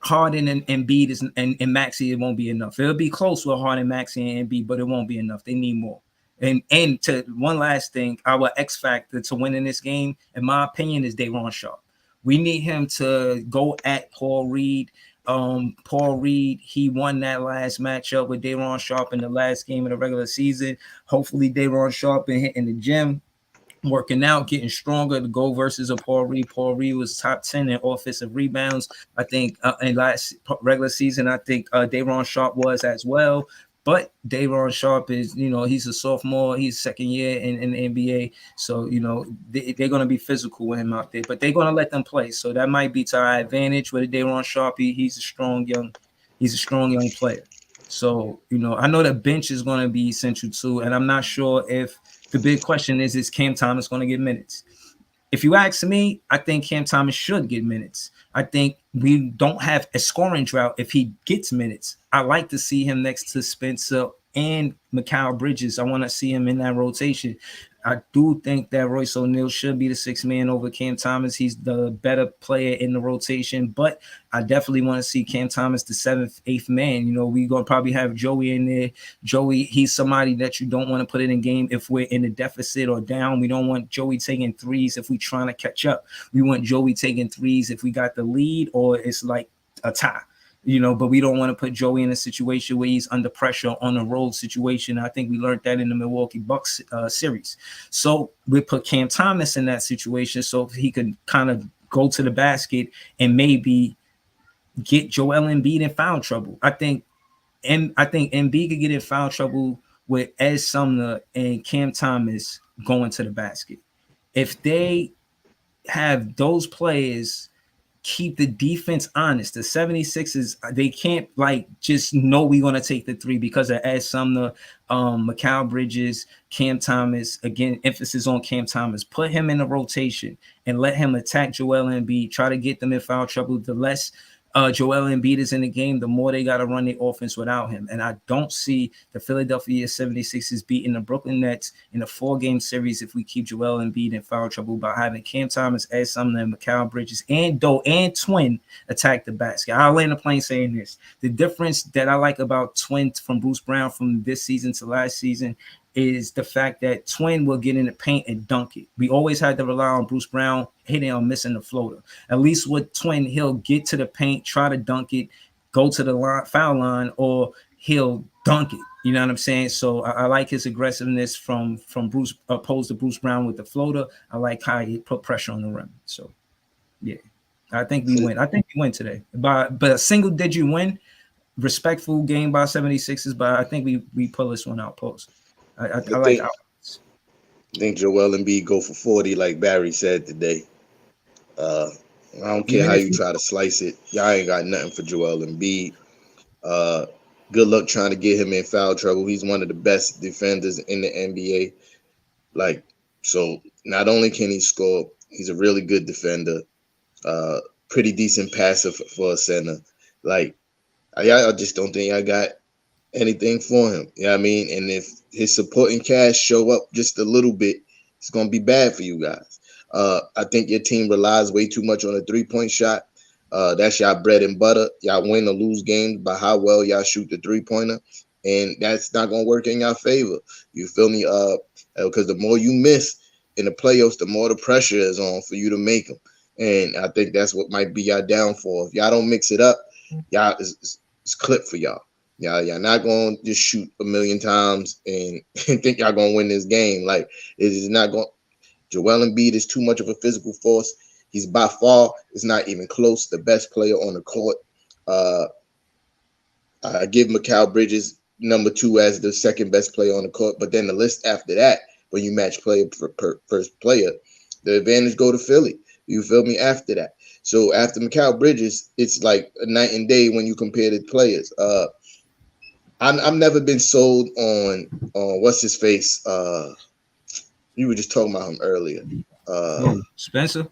Harden and Embiid and Maxey, it won't be enough. It'll be close with Harden, Maxey, and Embiid, but it won't be enough. They need more. And to one last thing, our X factor to winning this game, in my opinion, is Day'Ron Sharpe. We need him to go at Paul Reed. Paul Reed, he won that last matchup with Day'Ron Sharpe in the last game of the regular season. Hopefully, Day'Ron Sharpe been hitting the gym, working out, getting stronger to go versus a Paul Reed. Paul Reed was top 10 in offensive rebounds. I think in last regular season, I think Day'Ron Sharpe was as well. But Day'Ron Sharpe is, he's a sophomore. He's second year in the NBA. So, they're going to be physical with him out there. But they're going to let them play. So that might be to our advantage with Day'Ron Sharpe. He's a strong young player. So, I know the bench is going to be essential too. And I'm not sure if the big question is Cam Thomas going to get minutes? If you ask me, I think Cam Thomas should get minutes. I think we don't have a scoring drought if he gets minutes. I like to see him next to Spencer and Mikal Bridges. I want to see him in that rotation. I do think that Royce O'Neal should be the sixth man over Cam Thomas. He's the better player in the rotation, but I definitely want to see Cam Thomas the seventh, eighth man. We're going to probably have Joey in there. Joey, he's somebody that you don't want to put in a game if we're in a deficit or down. We don't want Joey taking threes if we're trying to catch up. We want Joey taking threes if we got the lead or it's like a tie. But we don't want to put Joey in a situation where he's under pressure on a road situation. I think we learned that in the Milwaukee Bucks series. So we put Cam Thomas in that situation so he could kind of go to the basket and maybe get Joel Embiid in foul trouble. I think Embiid could get in foul trouble with Ed Sumner and Cam Thomas going to the basket. If they have those players keep the defense honest, the 76ers, they can't just know we're going to take the three because of Ed Sumner, Mikal Bridges, Cam Thomas. Again, emphasis on Cam Thomas. Put him in the rotation and let him attack Joel Embiid, try to get them in foul trouble. The less Joel Embiid is in the game, the more they got to run the offense without him. And I don't see the Philadelphia 76ers beating the Brooklyn Nets in a 4-game series if we keep Joel Embiid in foul trouble by having Cam Thomas, Ed Sumner, and Mikal Bridges and Twin attack the basket. I'll land the plane saying this. The difference that I like about Twin from Bruce Brown from this season to last season is the fact that Twin will get in the paint and dunk it. We always had to rely on Bruce Brown hitting or missing the floater. At least with Twin, he'll get to the paint, try to dunk it, go to the foul line, or he'll dunk it. You know what I'm saying? So I like his aggressiveness from Bruce opposed to Bruce Brown with the floater. I like how he put pressure on the rim. So, yeah, I think we win. I think we win today. But a single-digit win, respectful game by 76ers, but I think we pull this one out post. I think Joel Embiid go for 40 like Barry said today. I don't care how you try to slice it. Y'all ain't got nothing for Joel Embiid. Good luck trying to get him in foul trouble. He's one of the best defenders in the NBA. So not only can he score, he's a really good defender. Pretty decent passer for a center. I just don't think I got anything for him. You know what I mean? And if his supporting cast show up just a little bit, it's going to be bad for you guys. I think your team relies way too much on a three-point shot. That's y'all bread and butter. Y'all win or lose games by how well y'all shoot the three-pointer. And that's not going to work in your favor. You feel me? Because the more you miss in the playoffs, the more the pressure is on for you to make them. And I think that's what might be y'all downfall. If y'all don't mix it up, y'all it's clipped for y'all. Y'all not going to just shoot a million times and think y'all going to win this game. It is not going. Joel Embiid is too much of a physical force. He's by far, it's not even close, the best player on the court. I give Mikal Bridges number 2 as the second best player on the court. But then the list after that, when you match player per first player, the advantage go to Philly. You feel me? After that. So after Mikal Bridges, it's like a night and day when you compare the players. I've never been sold on what's his face. You were just talking about him earlier. Spencer?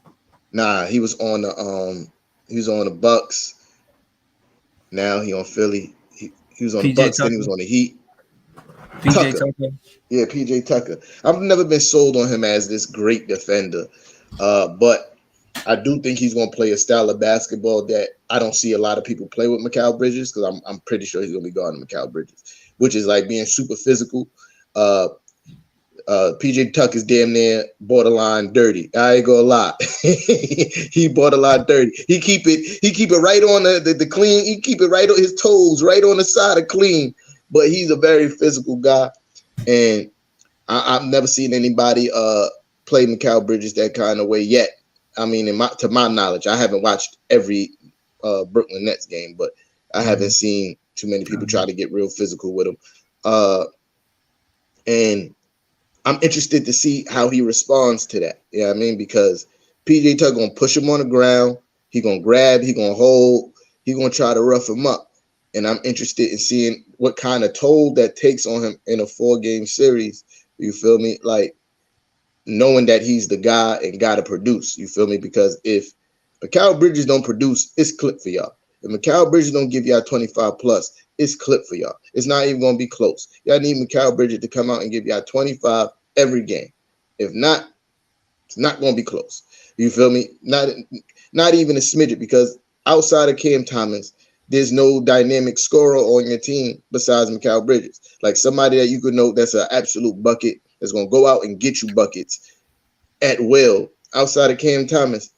Nah, he was on the Bucks. Now he on Philly. He was on the Bucks, then he was on the Heat. PJ Tucker. Yeah, PJ Tucker. I've never been sold on him as this great defender. But I do think he's going to play a style of basketball that I don't see a lot of people play with Mikal Bridges, because I'm pretty sure he's going to be guarding Mikal Bridges, which is like being super physical. PJ Tuck is damn near borderline dirty. I ain't gonna lie. He borderline dirty. He keep it right on the clean. He keep it right on his toes, right on the side of clean. But he's a very physical guy, and I've never seen anybody play Mikal Bridges that kind of way yet. I mean, to my knowledge, I haven't watched every Brooklyn Nets game, but I haven't seen too many people try to get real physical with him. And I'm interested to see how he responds to that. You know what I mean? Because PJ Tucker gonna push him on the ground. He gonna grab. He gonna hold. He gonna try to rough him up. And I'm interested in seeing what kind of toll that takes on him in a 4-game series. You feel me? Like knowing that he's the guy and got to produce. You feel me? Because if Mikal Bridges don't produce, it's clip for y'all. If Mikal Bridges don't give y'all 25 plus, it's clip for y'all. It's not even going to be close. Y'all need Mikal Bridges to come out and give y'all 25 every game. If not, it's not going to be close. You feel me? Not even a smidget, because outside of Cam Thomas, there's no dynamic scorer on your team besides Mikal Bridges. Like somebody that you could know that's an absolute bucket, that's going to go out and get you buckets at will. Outside of Cam Thomas,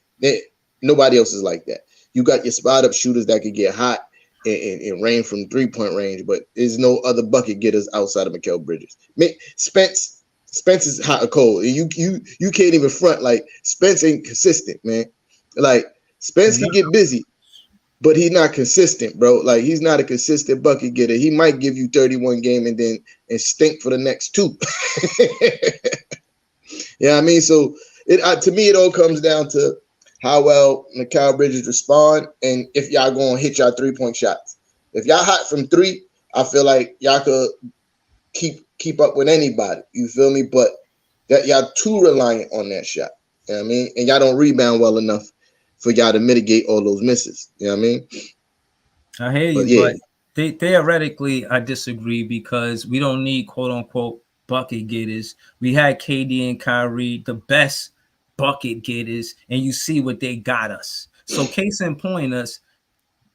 nobody else is like that. You got your spot-up shooters that could get hot and rain from three-point range, but there's no other bucket getters outside of Mikal Bridges. Spence is hot or cold. You can't even front. Like, Spence ain't consistent, man. Like, Spence can get busy, but he's not consistent, bro. Like, he's not a consistent bucket getter. He might give you 31 game and stink for the next 2. Yeah, I mean, so to me, it all comes down to how well Mikal Bridges respond, and if y'all gonna hit y'all 3-point shots. If y'all hot from 3, I feel like y'all could keep up with anybody. You feel me? But that y'all too reliant on that shot. You know what I mean? And y'all don't rebound well enough for y'all to mitigate all those misses. You know what I mean? I hear you, but theoretically, I disagree, because we don't need quote unquote bucket getters. We had KD and Kyrie, the best bucket getters, and you see what they got us. So case in point,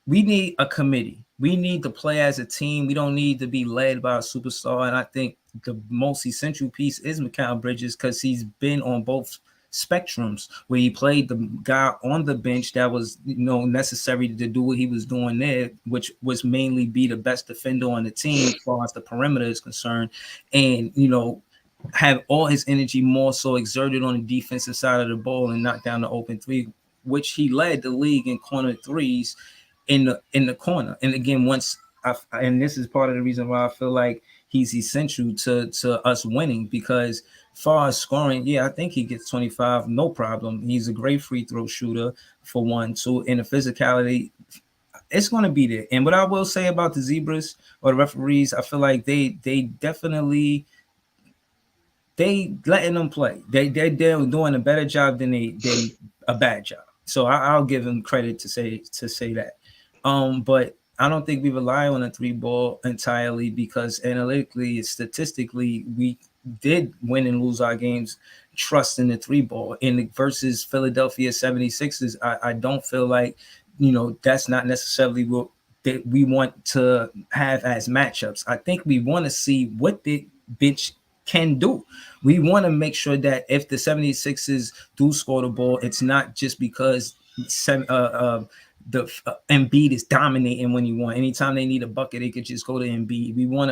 we need a committee. We need to play as a team. We don't need to be led by a superstar. And I think the most essential piece is Mikal Bridges, because he's been on both spectrums, where he played the guy on the bench that was necessary to do what he was doing there, which was mainly be the best defender on the team as far as the perimeter is concerned, and have all his energy more so exerted on the defensive side of the ball and knock down the open 3, which he led the league in corner threes in the corner. And again, and this is part of the reason why I feel like he's essential to us winning, because far as scoring, I think he gets 25, no problem. He's a great free throw shooter for 1, 2, and the physicality, it's going to be there. And what I will say about the Zebras or the referees, I feel like they definitely letting them play. They're doing a better job than a bad job. So I'll give them credit to say that. But I don't think we rely on a 3-ball entirely, because analytically, statistically, we did win and lose our games trusting the 3-ball. Versus Philadelphia 76ers, I don't feel like, that's not necessarily what that we want to have as matchups. I think we want to see what the bench can do. We want to make sure that if the 76ers do score the ball, it's not just because Embiid is dominating when you want. Anytime they need a bucket, they could just go to Embiid. We want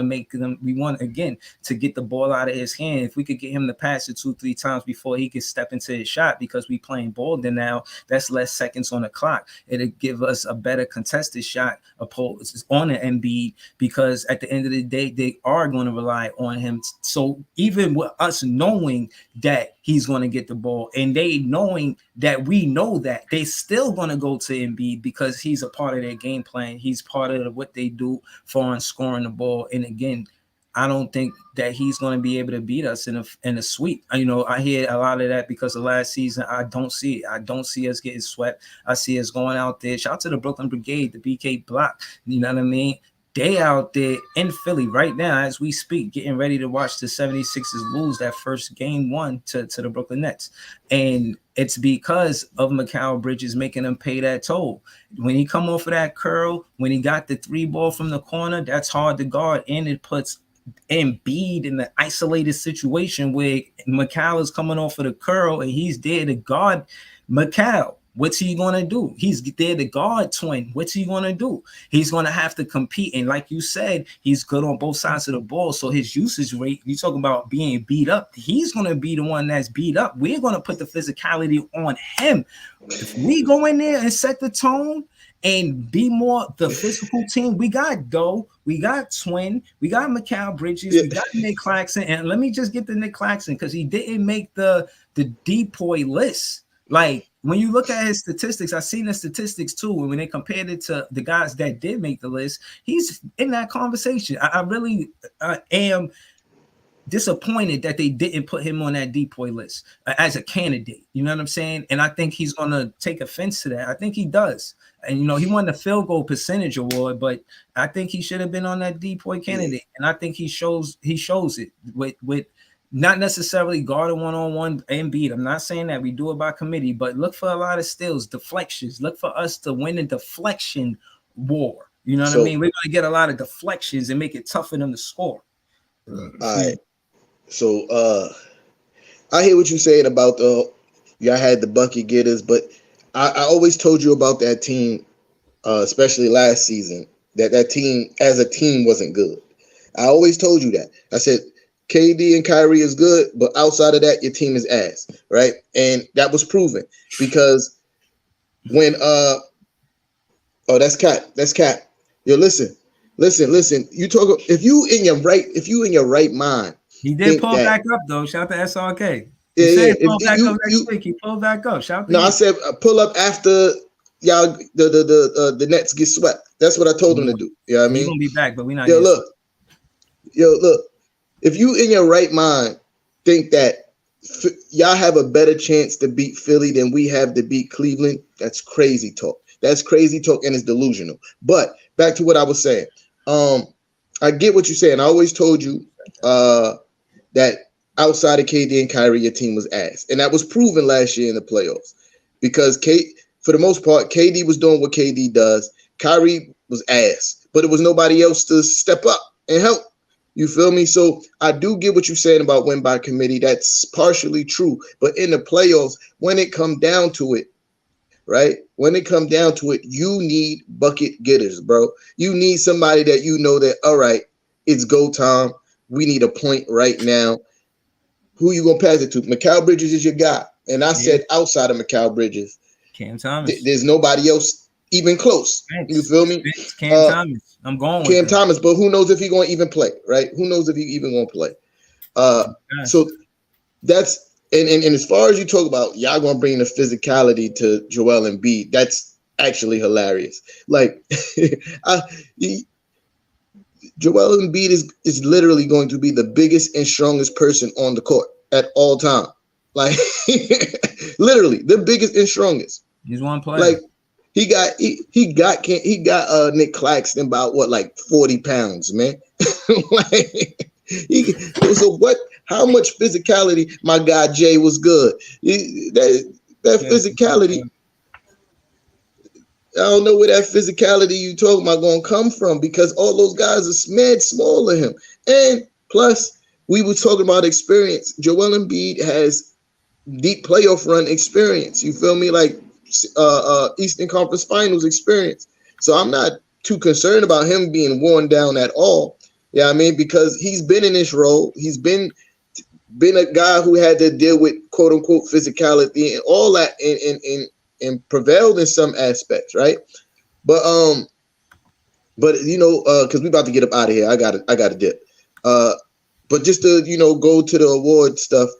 again to get the ball out of his hand. If we could get him to pass it 2-3 times before he can step into his shot, because we playing ball, then now that's less seconds on the clock. It'll give us a better contested shot opposed on an Embiid, because at the end of the day, they are going to rely on him. So even with us knowing that he's going to get the ball, and they knowing that we know that, they still going to go to Embiid, because he's a part of their game plan. He's part of what they do for scoring the ball. And again, I don't think that he's going to be able to beat us in a sweep. I hear a lot of that because of last season. I don't see it. I don't see us getting swept. I see us going out there. Shout out to the Brooklyn Brigade, the BK Block. You know what I mean? They out there in Philly right now as we speak, getting ready to watch the 76ers lose that first game 1 to the Brooklyn Nets. And it's because of Mikal Bridges making them pay that toll. When he come off of that curl, when he got the 3-ball from the corner, that's hard to guard. And it puts Embiid in the isolated situation where Mikal is coming off of the curl and he's there to guard Mikal. What's he going to do? He's there to guard Twin. What's he going to do? He's going to have to compete. And like you said, he's good on both sides of the ball. So his usage rate, you talk about being beat up, he's going to be the one that's beat up. We're going to put the physicality on him. If we go in there and set the tone and be more the physical team. We got Doe, we got Twin, we got Mikal Bridges, we got Nick Claxton. And let me just get to Nick Claxton because he didn't make the DPOY list. Like when you look at his statistics, I've seen the statistics too. And when they compared it to the guys that did make the list, he's in that conversation. I really am disappointed that they didn't put him on that DPOY list as a candidate. You know what I'm saying? And I think he's going to take offense to that. I think he does. And, you know, he won the field goal percentage award, but I think he should have been on that DPOY candidate. And I think he shows it with not necessarily guarding one-on-one and beat. I'm not saying that we do it by committee, but look for a lot of steals, deflections. Look for us to win a deflection war. You know what I mean? We're going to get a lot of deflections and make it tough for them to score. All right. So I hear what you're saying about y'all had the bucket getters, but I always told you about that team, especially last season, that team as a team wasn't good. I always told you that. I said KD and Kyrie is good, but outside of that, your team is ass, right? And that was proven because when that's Cat. Yo, listen. You talk if you in your right mind. He did pull back up though. Shout out to SRK. Pull back up next week. He pulled back up. Shout out. I said pull up after y'all the Nets get swept. That's what I told him to do. You know what I mean? He's gonna be back, but we're not. Look. If you in your right mind think that y'all have a better chance to beat Philly than we have to beat Cleveland, that's crazy talk. That's crazy talk and it's delusional. But back to what I was saying. I get what you're saying. I always told you that outside of KD and Kyrie, your team was ass. And that was proven last year in the playoffs. Because for the most part, KD was doing what KD does. Kyrie was ass. But it was nobody else to step up and help. You feel me? So I do get what you're saying about win by committee. That's partially true. But in the playoffs, when it comes down to it, right? When it comes down to it, you need bucket getters, bro. You need somebody that you know that, all right, it's go time. We need a point right now. Who you going to pass it to? Mikal Bridges is your guy. And I said outside of Mikal Bridges, Cam Thomas. There's nobody else even close. Thanks. You feel me? Cam Thomas. I'm going with Cam Thomas, but who knows if he's going to even play, right? Who knows if he even going to play? So that's and as far as you talk about, y'all going to bring the physicality to Joel Embiid. That's actually hilarious. Like, Joel Embiid is literally going to be the biggest and strongest person on the court at all time. Like, literally the biggest and strongest. He's one player. Like, he got Nick Claxton about what, like 40 pounds, man. So what? How much physicality? My guy Jay was good. That physicality. I don't know where that physicality you talking about going to come from because all those guys are smad smaller than him. And plus, we were talking about experience. Joel Embiid has deep playoff run experience. You feel me? Like Eastern Conference Finals experience. So I'm not too concerned about him being worn down at all. Yeah, I mean, because he's been in this role. He's been a guy who had to deal with quote unquote physicality and all that and prevailed in some aspects, right? But you know, because we about to get up out of here. I gotta dip. But just to, you know, go to the award stuff.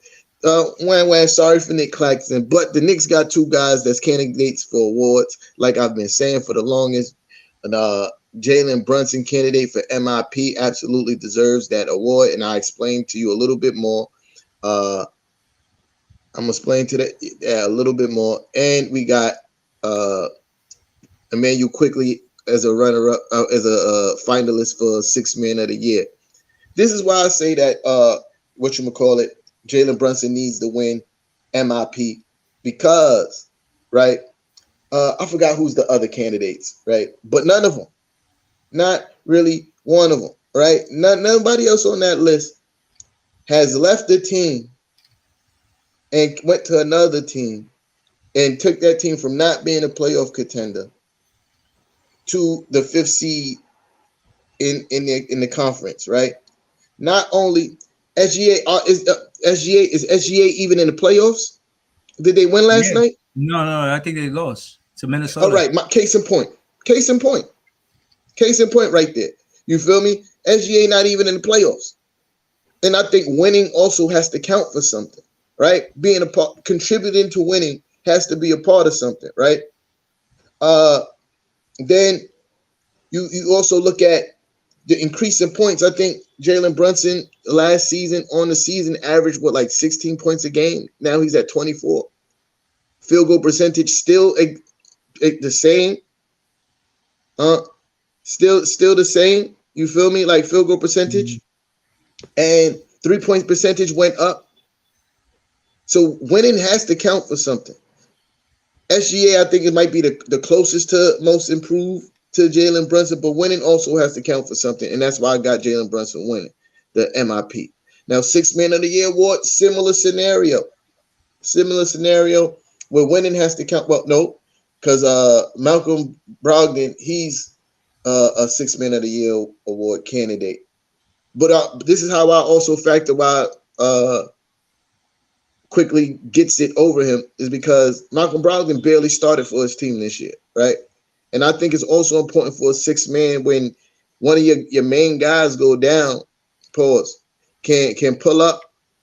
Sorry for Nick Claxton, but the Knicks got two guys that's candidates for awards, like I've been saying for the longest. And Jalen Brunson, candidate for MIP, absolutely deserves that award, and I explained to you a little bit more. I'm gonna explain to that a little bit more, and we got Emmanuel Quickly as a runner-up, as a finalist for Sixth Man of the Year. This is why I say that Jalen Brunson needs to win MIP because, right? I forgot who's the other candidates, right? But none of them, not really one of them, right? Nobody else on that list has left the team and went to another team and took that team from not being a playoff contender to the 5th seed in the conference, right? Not only SGA is SGA even in the playoffs? Did they win last night? No, I think they lost to Minnesota. All right, my case in point. Case in point right there. You feel me? SGA not even in the playoffs. And I think winning also has to count for something, right? Being a part, contributing to winning has to be a part of something, right? Then you also look at the increase in points. I think Jalen Brunson last season on the season averaged like 16 points a game. Now he's at 24. Field goal percentage still the same. Still the same. You feel me? Like field goal percentage. And 3-point percentage went up. So winning has to count for something. SGA, I think it might be the closest to most improved to Jalen Brunson, but winning also has to count for something. And that's why I got Jalen Brunson winning the MIP. Now, 6th Man of the Year award, similar scenario where winning has to count. Well, no, because Malcolm Brogdon, he's a 6th Man of the Year award candidate. But this is how I also factor why quickly gets it over him is because Malcolm Brogdon barely started for his team this year, right? And I think it's also important for a 6th man when one of your main guys go down, can pull up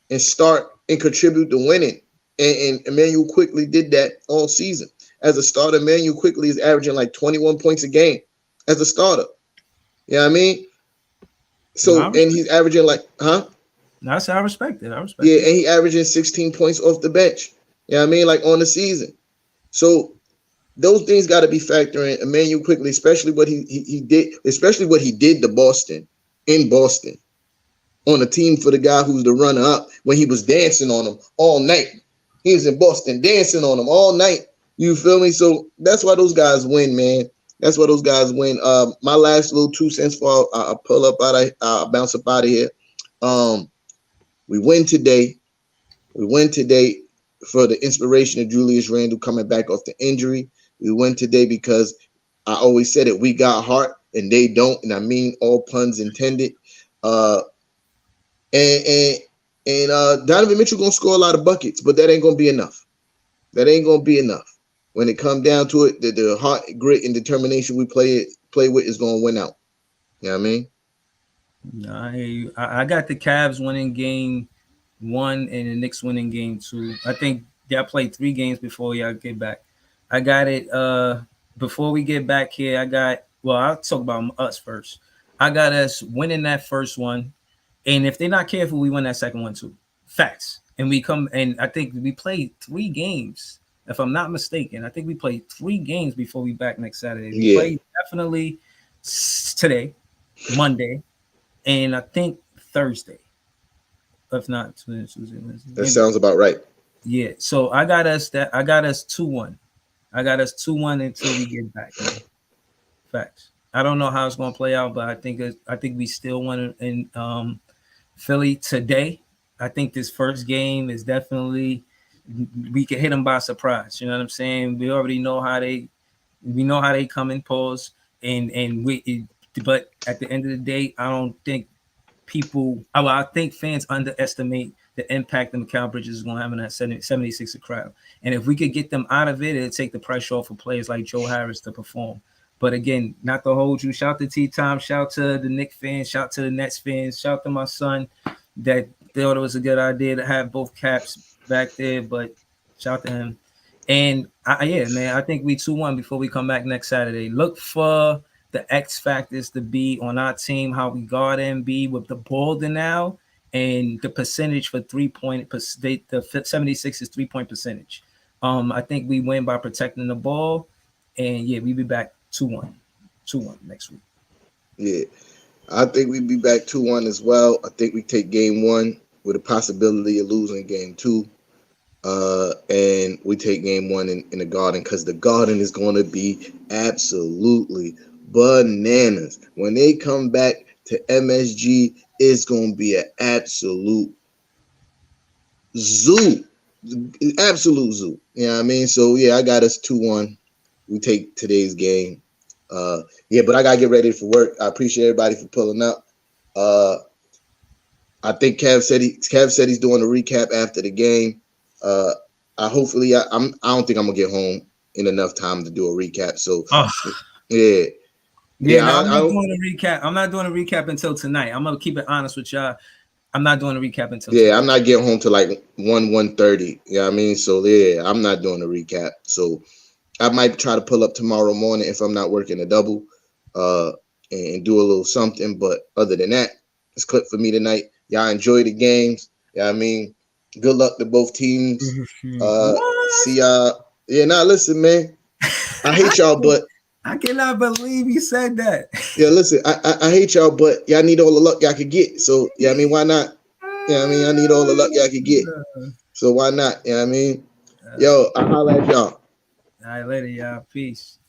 and start and contribute to winning. And Immanuel Quickley did that all season. As a starter, Immanuel Quickley is averaging like 21 points a game as a starter. You know what I mean? So, and he's averaging like, That's I respect it. And he averaging 16 points off the bench. You know what I mean? Like on the season. So those things got to be factoring. Immanuel Quickley, especially what he did, especially what he did to Boston, in Boston, on a team for the guy who's the runner-up when he was dancing on them all night. He was in Boston dancing on them all night. You feel me? So that's why those guys win, man. That's why those guys win. My last little 2 cents for I pull up I'll bounce up out of here. We win today. For the inspiration of Julius Randle coming back off the injury. We win today because I always said it. We got heart and they don't, and I mean all puns intended. And Donovan Mitchell gonna score a lot of buckets, but that ain't gonna be enough. When it comes down to it, the heart, grit, and determination we play with is gonna win out. You know what I mean? I hear you. I got the Cavs winning game 1 and the Knicks winning game 2. I think y'all played 3 games before y'all get back. I got it before we get back here. I'll talk about us first. I got us winning that first one. And if they're not careful, we win that second one too. Facts. And we come and I think we played 3 games. If I'm not mistaken, I think we played 3 games before we back next Saturday. We played definitely today, Monday, and I think Thursday. If not Tuesday, Wednesday. That sounds about right. Yeah. So I got us 2-1. I got us 2-1 until we get back. Facts. I don't know how it's gonna play out, but I think we still won in Philly today. I think this first game is definitely we can hit them by surprise. You know what I'm saying? We already know how they come in pause but at the end of the day, I don't think I think fans underestimate the impact that Mikal Bridges is going to have in that 76er crowd. And if we could get them out of it, it'll take the pressure off of players like Joe Harris to perform. But again, not to hold you. Shout to T-Time. Shout to the Knicks fans. Shout to the Nets fans. Shout to my son that thought it was a good idea to have both caps back there. But shout to him. And I think we 2-1 before we come back next Saturday. Look for the X factors to be on our team, how we guard Embiid with the ball now, and the percentage for 3-point. The 76 is 3-point percentage. I think we win by protecting the ball, and we be back 2-1 next week. Yeah, I think we'd be back 2-1 as well. I think we take game 1 with a possibility of losing game 2. And we take game 1 in the Garden because the Garden is going to be absolutely bananas. When they come back to MSG, it's going to be an absolute zoo. Absolute zoo. You know what I mean? So, I got us 2-1. We take today's game. But I got to get ready for work. I appreciate everybody for pulling up. I think Kev said he's doing a recap after the game. I don't think I'm gonna get home in enough time to do a recap. So Yeah. Yeah, I'm not doing a recap. I'm not doing a recap until tonight. I'm gonna keep it honest with y'all. I'm not doing a recap until tonight. I'm not getting home to like 1:30. You know what I mean? So yeah, I'm not doing a recap. So I might try to pull up tomorrow morning if I'm not working a double, and do a little something. But other than that, it's clip for me tonight. Y'all enjoy the games. You know what I mean? Good luck to both teams. See y'all. Yeah, now listen, man. I hate y'all, but I cannot believe you said that. Yeah, listen, I hate y'all, but y'all need all the luck y'all could get. So yeah, I mean, why not? Yeah, I mean, I need all the luck y'all could get. So why not? Yeah, I mean, yo, I'll holler at y'all. All right, later, y'all. Peace.